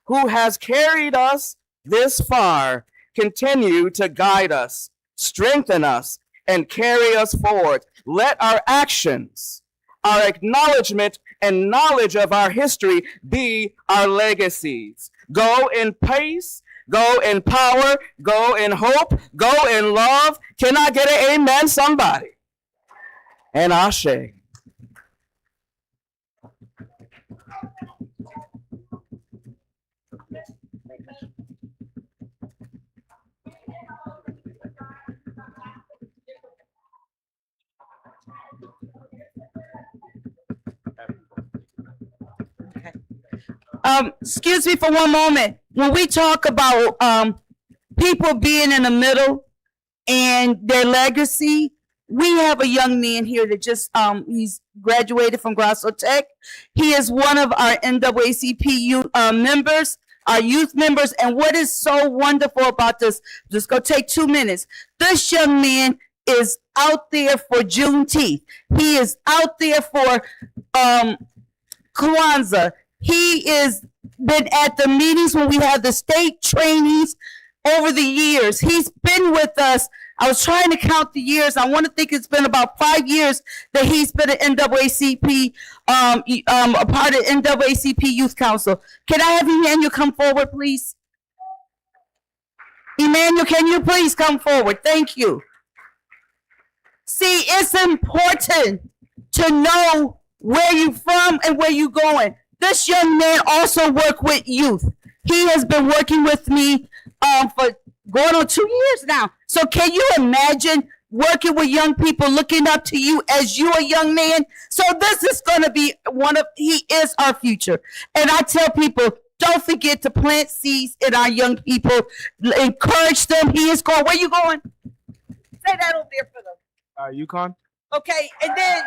who has carried us this far continue to guide us, strengthen us, and carry us forward. Let our actions, our acknowledgement, and knowledge of our history be our legacies. Go in peace, go in power, go in hope, go in love. Can I get an amen, somebody? And Ashe. Excuse me for one moment. When we talk about people being in the middle and their legacy, we have a young man here that just he's graduated from Grosso Tech. He is one of our NAACP youth members, our youth members. And what is so wonderful about this? Just go take 2 minutes. This young man is out there for Juneteenth. He is out there for Kwanzaa. He is been at the meetings when we have the state trainees over the years. He's been with us. I was trying to count the years. I want to think it's been about 5 years that he's been at NAACP, a part of NAACP Youth Council. Can I have Emmanuel come forward, please? Emmanuel, can you please come forward? Thank you. See, it's important to know where you're from and where you're going. This young man also worked with youth. He has been working with me for going on 2 years now. So can you imagine working with young people, looking up to you as you a young man? So this is going to be he is our future. And I tell people, don't forget to plant seeds in our young people. Encourage them. He is going, where you going? Say that over there for them. UConn. Okay, and then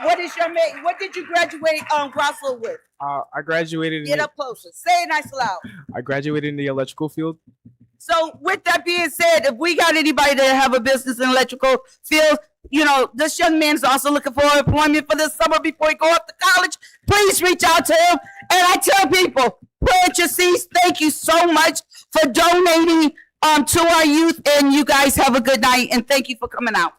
what did you graduate Grosso with? I graduated. Get up closer. Say it nice and loud. I graduated in the electrical field. So with that being said, if we got anybody that have a business in electrical field, you know, this young man's also looking for employment for this summer before he go off to college. Please reach out to him. And I tell people, plant your seeds. Thank you so much for donating to our youth. And you guys have a good night. And thank you for coming out.